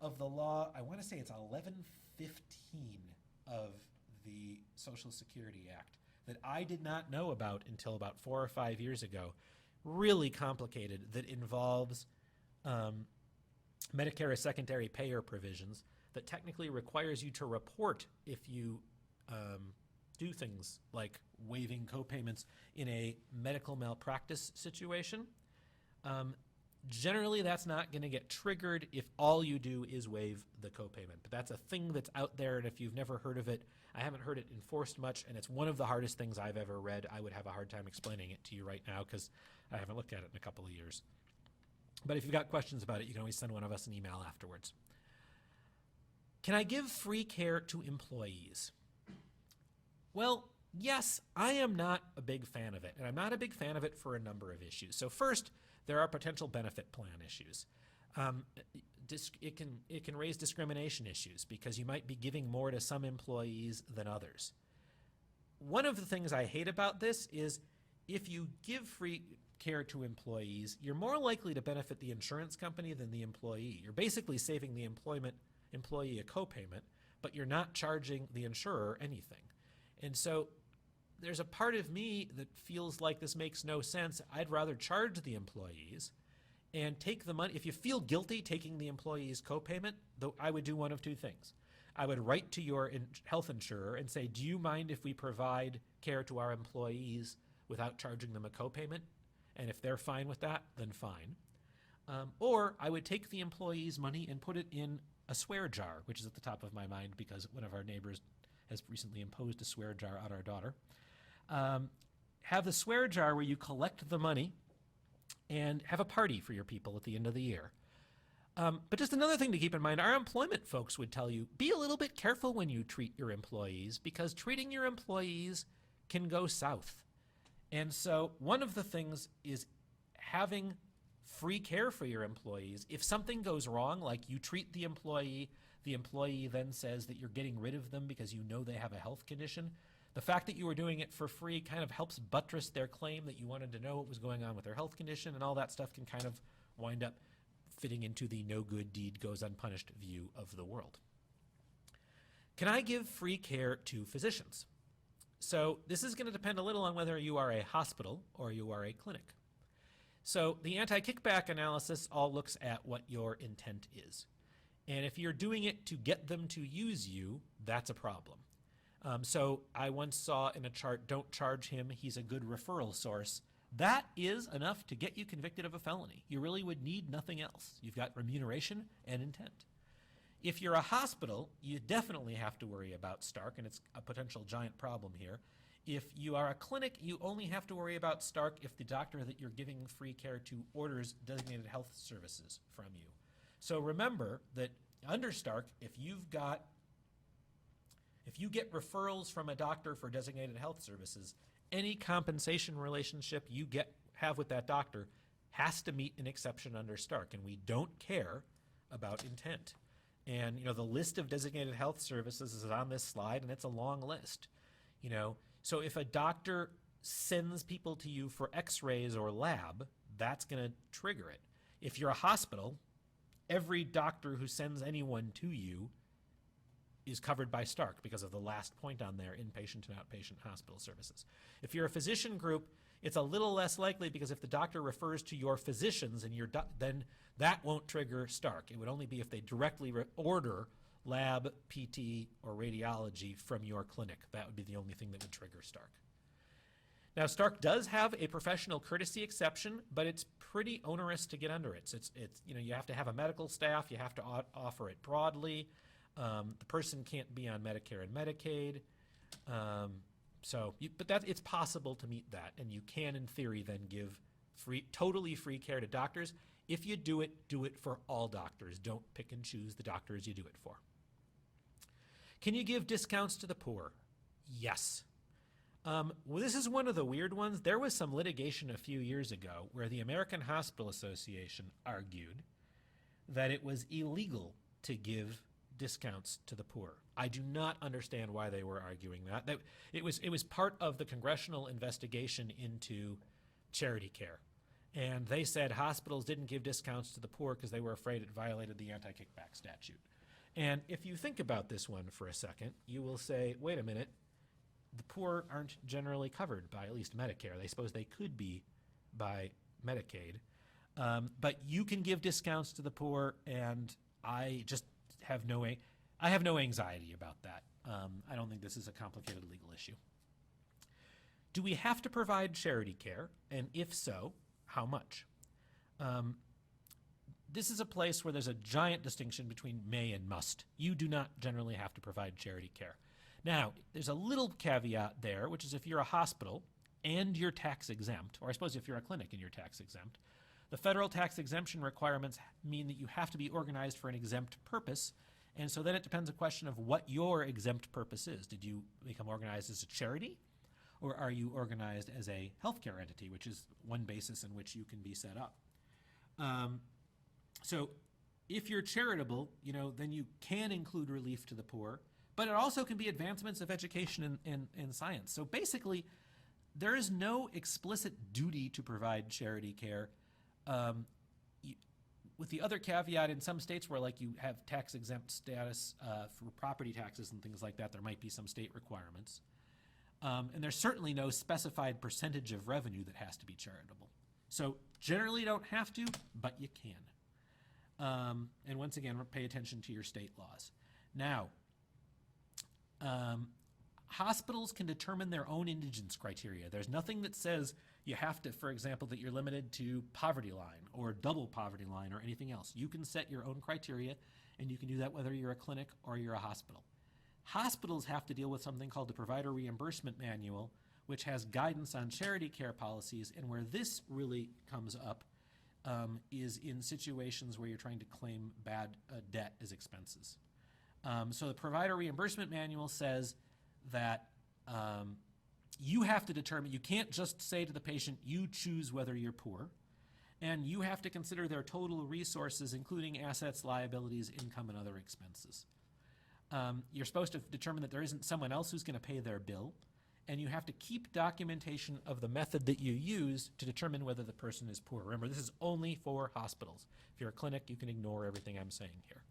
of the law, I want to say it's 1115 of Social Security Act that I did not know about until about 4 or 5 years ago, really complicated, that involves Medicare as secondary payer provisions that technically requires you to report if you do things like waiving copayments in a medical malpractice situation. Generally, that's not going to get triggered if all you do is waive the copayment. But that's a thing that's out there, and if you've never heard of it, I haven't heard it enforced much, and it's one of the hardest things I've ever read. I would have a hard time explaining it to you right now because I haven't looked at it in a couple of years. But if you've got questions about it, you can always send one of us an email afterwards. Can I give free care to employees? Well, yes, I am not a big fan of it, and I'm not a big fan of it for a number of issues. So first, there are potential benefit plan issues. It can raise discrimination issues because you might be giving more to some employees than others. One of the things I hate about this is if you give free care to employees, you're more likely to benefit the insurance company than the employee. You're basically saving the employee a copayment, but you're not charging the insurer anything. And so there's a part of me that feels like this makes no sense. I'd rather charge the employees and take the money. If you feel guilty taking the employee's copayment, though, I would do one of two things. I would write to your health insurer and say, do you mind if we provide care to our employees without charging them a copayment? And if they're fine with that, then fine. Or I would take the employee's money and put it in a swear jar, which is at the top of my mind because one of our neighbors has recently imposed a swear jar on our daughter. Have the swear jar where you collect the money and have a party for your people at the end of the year. But just another thing to keep in mind, our employment folks would tell you, be a little bit careful when you treat your employees because treating your employees can go south. And so one of the things is having free care for your employees. If something goes wrong, like you treat the employee then says that you're getting rid of them because you know they have a health condition, the fact that you were doing it for free kind of helps buttress their claim that you wanted to know what was going on with their health condition, and all that stuff can kind of wind up fitting into the no good deed goes unpunished view of the world. Can I give free care to physicians? So this is going to depend a little on whether you are a hospital or you are a clinic. So the anti-kickback analysis all looks at what your intent is. And if you're doing it to get them to use you, that's a problem. So I once saw in a chart, don't charge him, he's a good referral source. That is enough to get you convicted of a felony. You really would need nothing else. You've got remuneration and intent. If you're a hospital, you definitely have to worry about Stark, and it's a potential giant problem here. If you are a clinic, you only have to worry about Stark if the doctor that you're giving free care to orders designated health services from you. So remember that under Stark, if you get referrals from a doctor for designated health services, any compensation relationship you have with that doctor has to meet an exception under Stark, and we don't care about intent. And the list of designated health services is on this slide, and it's a long list. So if a doctor sends people to you for x-rays or lab, that's going to trigger it. If you're a hospital, every doctor who sends anyone to you is covered by Stark because of the last point on there, inpatient and outpatient hospital services. If you're a physician group, it's a little less likely because if the doctor refers to your physicians and then that won't trigger Stark. It would only be if they directly order lab, PT, or radiology from your clinic. That would be the only thing that would trigger Stark. Now, Stark does have a professional courtesy exception, but it's pretty onerous to get under it. So it's you have to have a medical staff. You have to offer it broadly. The person can't be on Medicare and Medicaid. But it's possible to meet that, and you can, in theory, then give totally free care to doctors. If you do it for all doctors. Don't pick and choose the doctors you do it for. Can you give discounts to the poor? Yes. Well, this is one of the weird ones. There was some litigation a few years ago where the American Hospital Association argued that it was illegal to give discounts to the poor. I do not understand why they were arguing that. It was part of the congressional investigation into charity care. And they said hospitals didn't give discounts to the poor because they were afraid it violated the anti-kickback statute. And if you think about this one for a second, you will say, wait a minute, the poor aren't generally covered by at least Medicare. They suppose they could be by Medicaid. But you can give discounts to the poor, and I just have no anxiety about that. I don't think this is a complicated legal issue. Do we have to provide charity care? And if so, how much? This is a place where there's a giant distinction between may and must. You do not generally have to provide charity care. Now, there's a little caveat there, which is if you're a hospital and you're tax exempt, or I suppose if you're a clinic and you're tax exempt, the federal tax exemption requirements mean that you have to be organized for an exempt purpose. And so then it depends on the question of what your exempt purpose is. Did you become organized as a charity? Or are you organized as a healthcare entity, which is one basis in which you can be set up? So if you're charitable, then you can include relief to the poor, but it also can be advancements of education and science. So basically, there is no explicit duty to provide charity care, with the other caveat in some states where you have tax exempt status for property taxes and things like that, there might be some state requirements. And there's certainly no specified percentage of revenue that has to be charitable. So generally you don't have to, but you can. And once again, pay attention to your state laws. Now, hospitals can determine their own indigence criteria. There's nothing that says you have to, for example, that you're limited to poverty line or double poverty line or anything else. You can set your own criteria, and you can do that whether you're a clinic or you're a hospital. Hospitals have to deal with something called the Provider Reimbursement Manual, which has guidance on charity care policies, and where this really comes up is in situations where you're trying to claim bad debt as expenses. So the Provider Reimbursement Manual says that you have to determine, you can't just say to the patient, you choose whether you're poor, and you have to consider their total resources, including assets, liabilities, income, and other expenses. You're supposed to determine that there isn't someone else who's going to pay their bill, and you have to keep documentation of the method that you use to determine whether the person is poor. Remember, this is only for hospitals. If you're a clinic, you can ignore everything I'm saying here.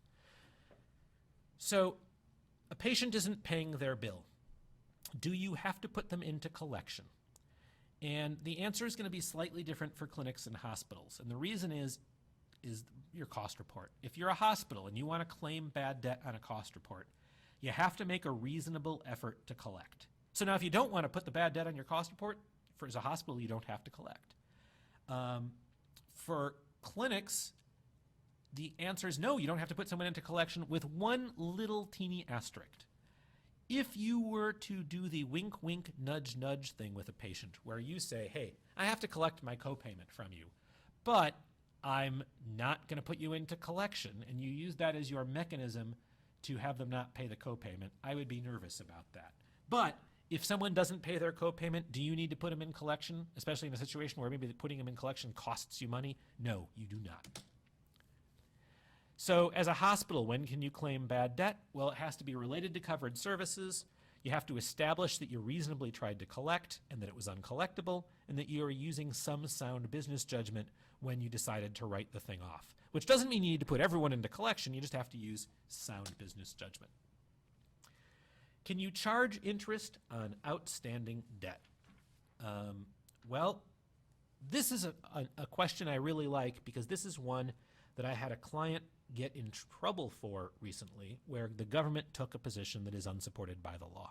So a patient isn't paying their bill. Do you have to put them into collection? And the answer is going to be slightly different for clinics and hospitals. And the reason is your cost report. If you're a hospital and you want to claim bad debt on a cost report, you have to make a reasonable effort to collect. So now if you don't want to put the bad debt on your cost report, as a hospital, you don't have to collect. For clinics, the answer is no, you don't have to put someone into collection, with one little teeny asterisk. If you were to do the wink, wink, nudge, nudge thing with a patient where you say, hey, I have to collect my copayment from you, but I'm not going to put you into collection, and you use that as your mechanism to have them not pay the copayment, I would be nervous about that. But if someone doesn't pay their copayment, do you need to put them in collection, especially in a situation where maybe putting them in collection costs you money? No, you do not. So as a hospital, when can you claim bad debt? Well, it has to be related to covered services. You have to establish that you reasonably tried to collect and that it was uncollectible, and that you are using some sound business judgment when you decided to write the thing off, which doesn't mean you need to put everyone into collection. You just have to use sound business judgment. Can you charge interest on outstanding debt? Well, this is a question I really like, because this is one that I had a client get in trouble for recently, where the government took a position that is unsupported by the law.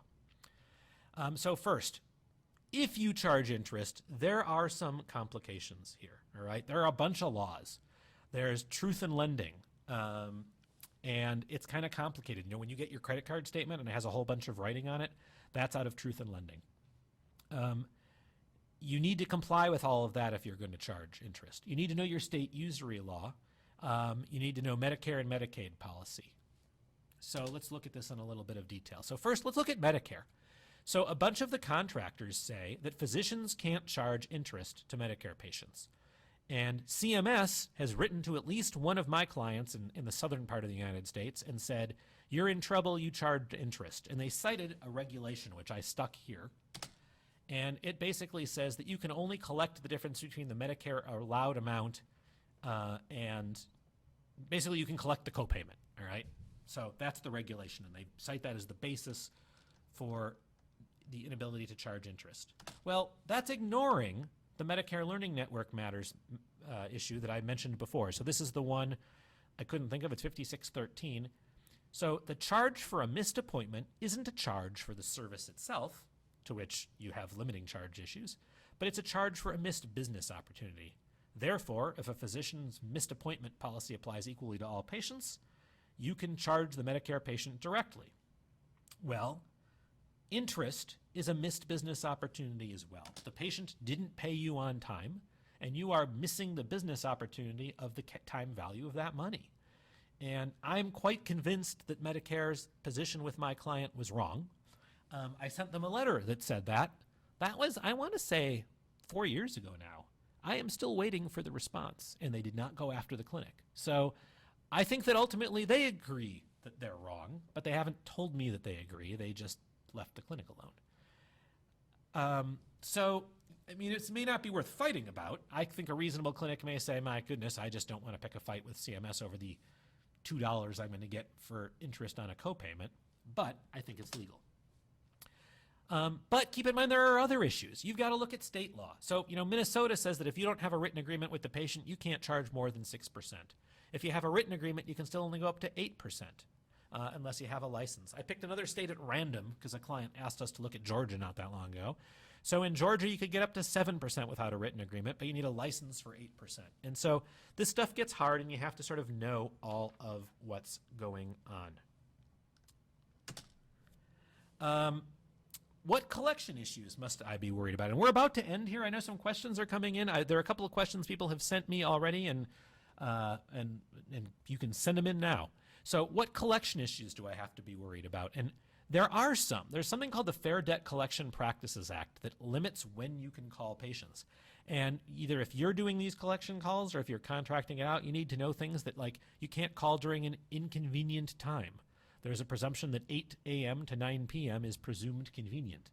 So first, if you charge interest, there are some complications here, all right? There are a bunch of laws. There's truth in lending, and it's kind of complicated. When you get your credit card statement and it has a whole bunch of writing on it, that's out of truth in lending. You need to comply with all of that if you're going to charge interest. You need to know your state usury law. You need to know Medicare and Medicaid policy. So let's look at this in a little bit of detail. So first, let's look at Medicare. So a bunch of the contractors say that physicians can't charge interest to Medicare patients. And CMS has written to at least one of my clients in the southern part of the United States and said, you're in trouble, you charged interest. And they cited a regulation, which I stuck here. And it basically says that you can only collect the difference between the Medicare allowed amount and basically you can collect the copayment, all right? So that's the regulation, and they cite that as the basis for the inability to charge interest. Well, that's ignoring the Medicare Learning Network Matters issue that I mentioned before. So this is the one I couldn't think of. It's 5613. So the charge for a missed appointment isn't a charge for the service itself, to which you have limiting charge issues, but it's a charge for a missed business opportunity. Therefore, if a physician's missed appointment policy applies equally to all patients, you can charge the Medicare patient directly. Well, interest is a missed business opportunity as well. The patient didn't pay you on time, and you are missing the business opportunity of the time value of that money. And I'm quite convinced that Medicare's position with my client was wrong. I sent them a letter that said that. That was, I want to say, 4 years ago now. I am still waiting for the response, and they did not go after the clinic. So I think that ultimately they agree that they're wrong, but they haven't told me that they agree. They just left the clinic alone. So, I mean, it may not be worth fighting about. I think a reasonable clinic may say, my goodness, I just don't want to pick a fight with CMS over the $2 I'm going to get for interest on a copayment, but I think it's legal. But keep in mind there are other issues. You've got to look at state law. So, Minnesota says that if you don't have a written agreement with the patient, you can't charge more than 6%. If you have a written agreement, you can still only go up to 8%, unless you have a license. I picked another state at random because a client asked us to look at Georgia not that long ago. So in Georgia, you could get up to 7% without a written agreement, but you need a license for 8%. And so this stuff gets hard, and you have to sort of know all of what's going on. What collection issues must I be worried about? And we're about to end here. I know some questions are coming in. There are a couple of questions people have sent me already, and you can send them in now. So what collection issues do I have to be worried about? And there are some. There's something called the Fair Debt Collection Practices Act that limits when you can call patients. And either if you're doing these collection calls or if you're contracting it out, you need to know things that, like, you can't call during an inconvenient time. There's a presumption that 8 a.m. to 9 p.m. is presumed convenient.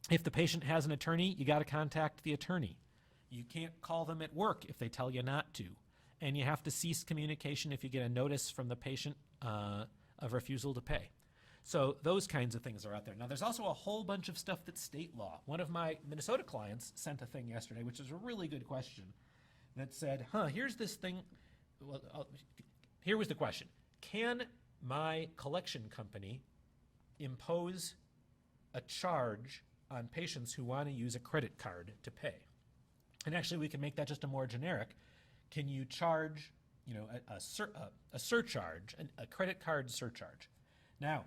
If the patient has an attorney, you got to contact the attorney. You can't call them at work if they tell you not to. And you have to cease communication if you get a notice from the patient of refusal to pay. So those kinds of things are out there. Now, there's also a whole bunch of stuff that's state law. One of my Minnesota clients sent a thing yesterday, which is a really good question, that said, here's this thing. Well, here was the question. Can my collection company impose a charge on patients who want to use a credit card to pay? And actually, we can make that just a more generic. Can you charge, a surcharge, a credit card surcharge? Now,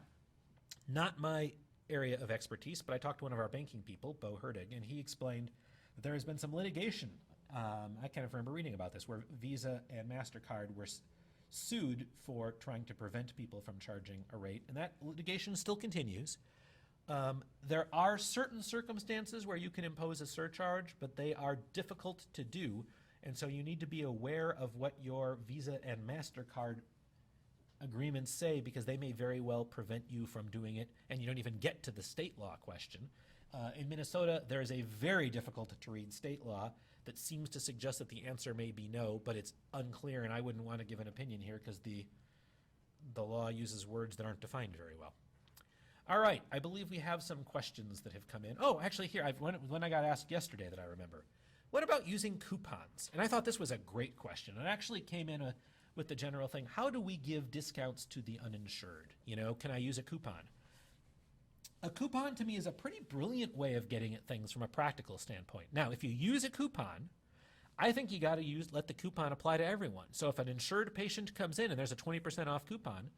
not my area of expertise, but I talked to one of our banking people, Bo Herdig, and he explained that there has been some litigation. I kind of remember reading about this, where Visa and MasterCard were sued for trying to prevent people from charging a rate, and that litigation still continues. There are certain circumstances where you can impose a surcharge, but they are difficult to do, and so you need to be aware of what your Visa and MasterCard agreements say, because they may very well prevent you from doing it, and you don't even get to the state law question. In Minnesota, there is a very difficult to read state law that seems to suggest that the answer may be no, but it's unclear, and I wouldn't want to give an opinion here because the law uses words that aren't defined very well. All right, I believe we have some questions that have come in. Oh, actually, here, one I got asked yesterday that I remember. What about using coupons? And I thought this was a great question. It actually came in with the general thing, how do we give discounts to the uninsured? Can I use a coupon? A coupon to me is a pretty brilliant way of getting at things from a practical standpoint. Now, if you use a coupon, I think you got to let the coupon apply to everyone. So if an insured patient comes in and there's a 20% off coupon,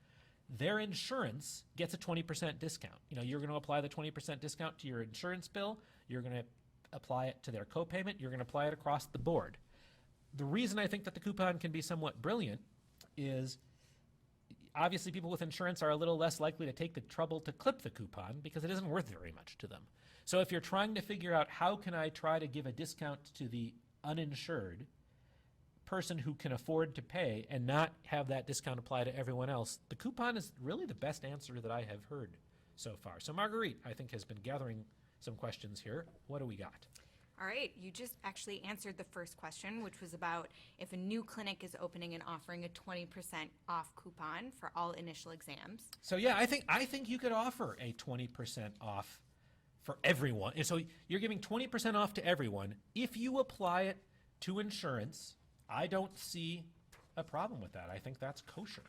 their insurance gets a 20% discount. You're going to apply the 20% discount to your insurance bill. You're going to apply it to their copayment. You're going to apply it across the board. The reason I think that the coupon can be somewhat brilliant is obviously people with insurance are a little less likely to take the trouble to clip the coupon because it isn't worth very much to them. So if you're trying to figure out how can I try to give a discount to the uninsured person who can afford to pay and not have that discount apply to everyone else, the coupon is really the best answer that I have heard so far. So Marguerite, I think, has been gathering some questions here. What do we got? All right, you just actually answered the first question, which was about if a new clinic is opening and offering a 20% off coupon for all initial exams. So yeah, I think you could offer a 20% off for everyone. And so you're giving 20% off to everyone. If you apply it to insurance, I don't see a problem with that. I think that's kosher.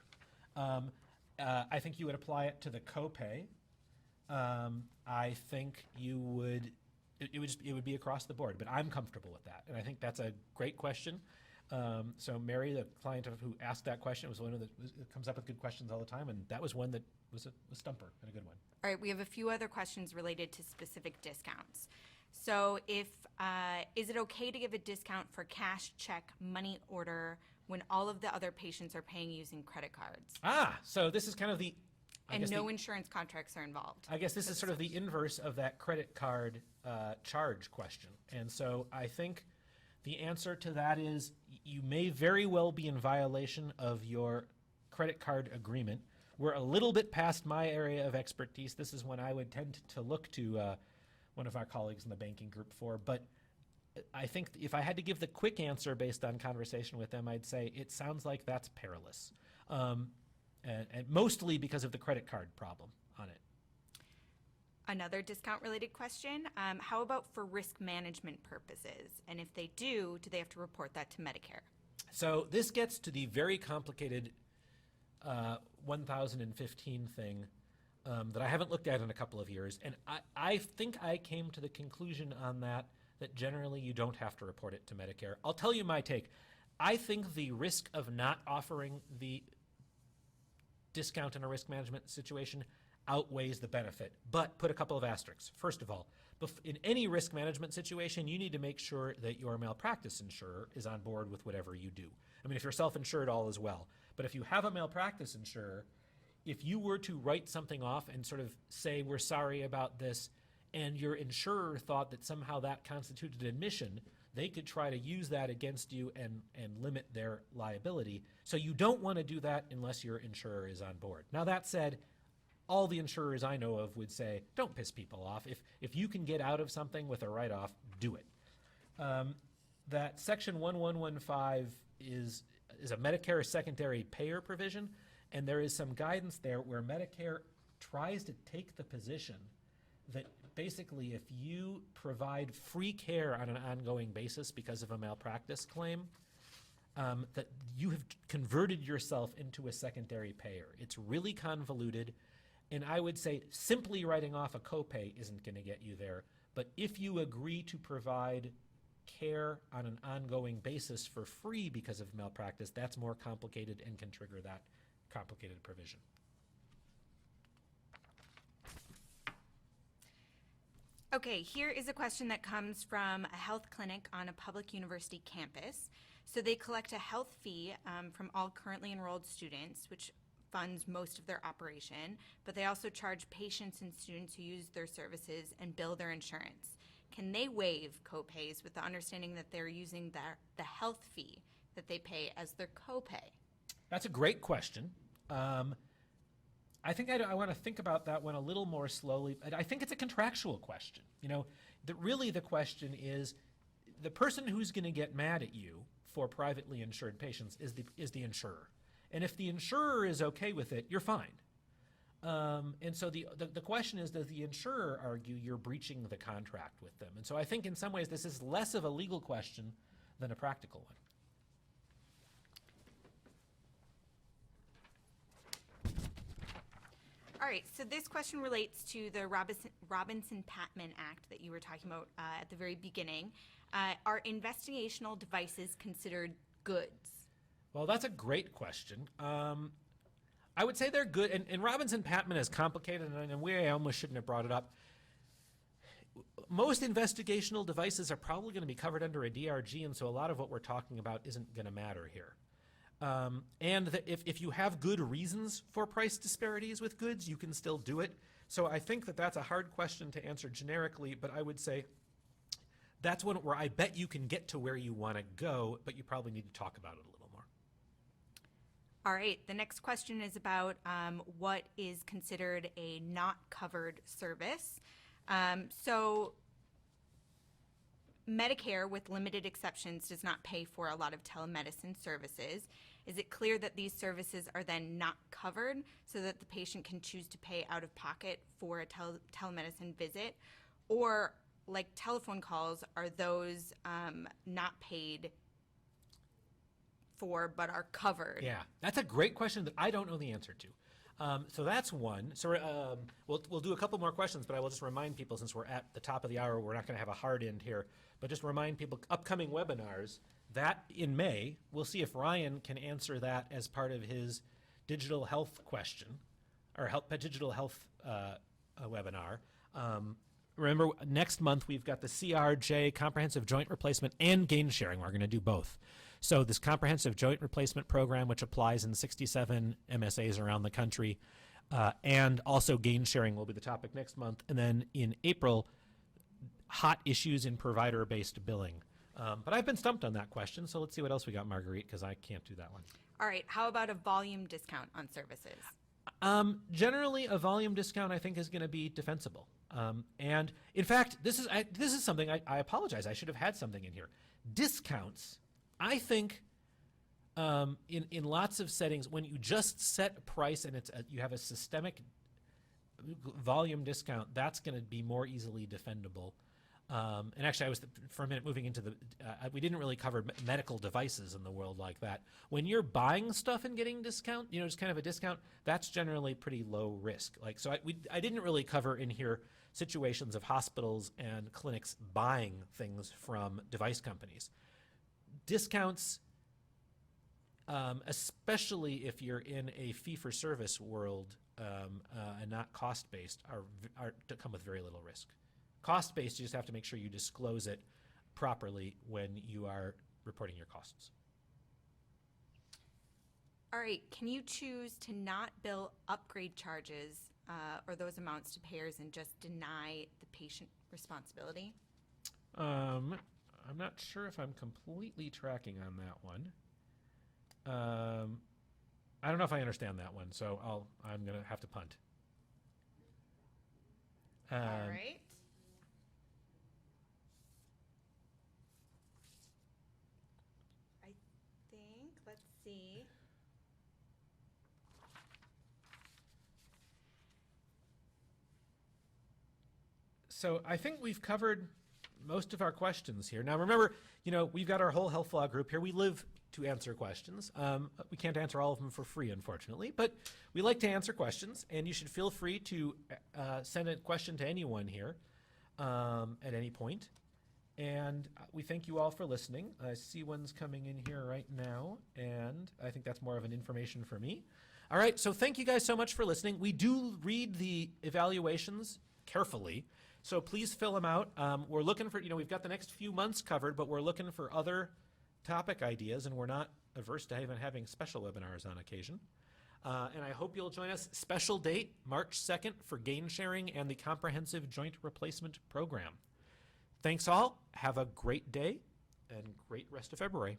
I think you would apply it to the copay. I think you would. It would be across the board, but I'm comfortable with that, and I think that's a great question. So Mary, the client who asked that question, was one of the comes up with good questions all the time, and that was one that was a stumper and a good one. All right, we have a few other questions related to specific discounts. So if is it okay to give a discount for cash, check, money order when all of the other patients are paying using credit cards? So this is kind of the and no insurance contracts are involved. I guess this is sort of the inverse of that credit card charge question. And so I think the answer to that is you may very well be in violation of your credit card agreement. We're a little bit past my area of expertise. This is one I would tend to look to one of our colleagues in the banking group for. But I think if I had to give the quick answer based on conversation with them, I'd say it sounds like that's perilous. And mostly because of the credit card problem on it. Another discount-related question, how about for risk management purposes? And if they do they have to report that to Medicare? So this gets to the very complicated 1015 thing that I haven't looked at in a couple of years. And I think I came to the conclusion on that generally you don't have to report it to Medicare. I'll tell you my take. I think the risk of not offering the discount in a risk management situation outweighs the benefit, but put a couple of asterisks. First of all, in any risk management situation, you need to make sure that your malpractice insurer is on board with whatever you do. I mean, if you're self-insured, all is well. But if you have a malpractice insurer, if you were to write something off and sort of say, we're sorry about this, and your insurer thought that somehow that constituted admission, they could try to use that against you and limit their liability. So you don't want to do that unless your insurer is on board. Now that said, all the insurers I know of would say, don't piss people off. If you can get out of something with a write-off, do it. That section 1115 is a Medicare secondary payer provision, and there is some guidance there where Medicare tries to take the position that basically if you provide free care on an ongoing basis because of a malpractice claim, that you have converted yourself into a secondary payer. It's really convoluted, and I would say simply writing off a copay isn't going to get you there. But if you agree to provide care on an ongoing basis for free because of malpractice, that's more complicated and can trigger that complicated provision. Okay, here is a question that comes from a health clinic on a public university campus. So they collect a health fee from all currently enrolled students, which funds most of their operation, but they also charge patients and students who use their services and bill their insurance. Can they waive copays with the understanding that they're using the health fee that they pay as their copay? That's a great question. I think I want to think about that one a little more slowly. I think it's a contractual question. You know, really the question is the person who's going to get mad at you for privately insured patients is the insurer. And if the insurer is okay with it, you're fine. And so the question is, does the insurer argue you're breaching the contract with them? And so I think in some ways this is less of a legal question than a practical one. All right, so this question relates to the Robinson-Patman Act that you were talking about at the very beginning. Are investigational devices considered goods? Well, that's a great question. I would say they're good, and Robinson-Patman is complicated, and in a way I almost shouldn't have brought it up. Most investigational devices are probably going to be covered under a DRG, and so a lot of what we're talking about isn't going to matter here. And if you have good reasons for price disparities with goods, you can still do it. So I think that that's a hard question to answer generically, but I would say that's one where I bet you can get to where you want to go, but you probably need to talk about it a little more. All right, the next question is about what is considered a not covered service. So Medicare, with limited exceptions, does not pay for a lot of telemedicine services. Is it clear that these services are then not covered so that the patient can choose to pay out of pocket for a telemedicine visit? Or, like telephone calls, are those not paid for but are covered? Yeah, that's a great question that I don't know the answer to. So that's one. So we'll do a couple more questions, but I will just remind people, since we're at the top of the hour, we're not going to have a hard end here, but just remind people, upcoming webinars, that in May, we'll see if Ryan can answer that as part of his digital health question, or digital health webinar. Remember, next month we've got the CRJ, Comprehensive Joint Replacement, and Gain Sharing. We're going to do both. So this Comprehensive Joint Replacement Program, which applies in 67 MSAs around the country, and also Gain Sharing will be the topic next month. And then in April, hot issues in provider-based billing. But I've been stumped on that question, so let's see what else we got, Marguerite, because I can't do that one. All right, how about a volume discount on services? Generally, a volume discount, I think, is going to be defensible. And in fact, this is something I apologize. I should have had something in here. Discounts, I think, in lots of settings, when you just set a price and you have a systemic volume discount, that's going to be more easily defendable. And actually, I was for a minute moving into we didn't really cover medical devices in the world like that. When you're buying stuff and getting discount, just kind of a discount, that's generally pretty low risk. Like, so I didn't really cover in here situations of hospitals and clinics buying things from device companies. Discounts, especially if you're in a fee-for-service world and not cost-based, are to come with very little risk. Cost-based, you just have to make sure you disclose it properly when you are reporting your costs. All right, can you choose to not bill upgrade charges or those amounts to payers and just deny the patient responsibility? I'm not sure if I'm completely tracking on that one. I don't know if I understand that one, so I'm going to have to punt. All right. I think, let's see. So I think we've covered most of our questions here. Now remember, we've got our whole health law group here. We live to answer questions. We can't answer all of them for free, unfortunately, but we like to answer questions, and you should feel free to send a question to anyone here at any point. And we thank you all for listening. I see one's coming in here right now, and I think that's more of an information for me. All right, so thank you guys so much for listening. We do read the evaluations carefully, so please fill them out. We're looking for, we've got the next few months covered, but we're looking for other topic ideas, and we're not averse to even having special webinars on occasion. And I hope you'll join us. Special date, March 2nd, for Gain Sharing and the Comprehensive Joint Replacement Program. Thanks all. Have a great day and great rest of February.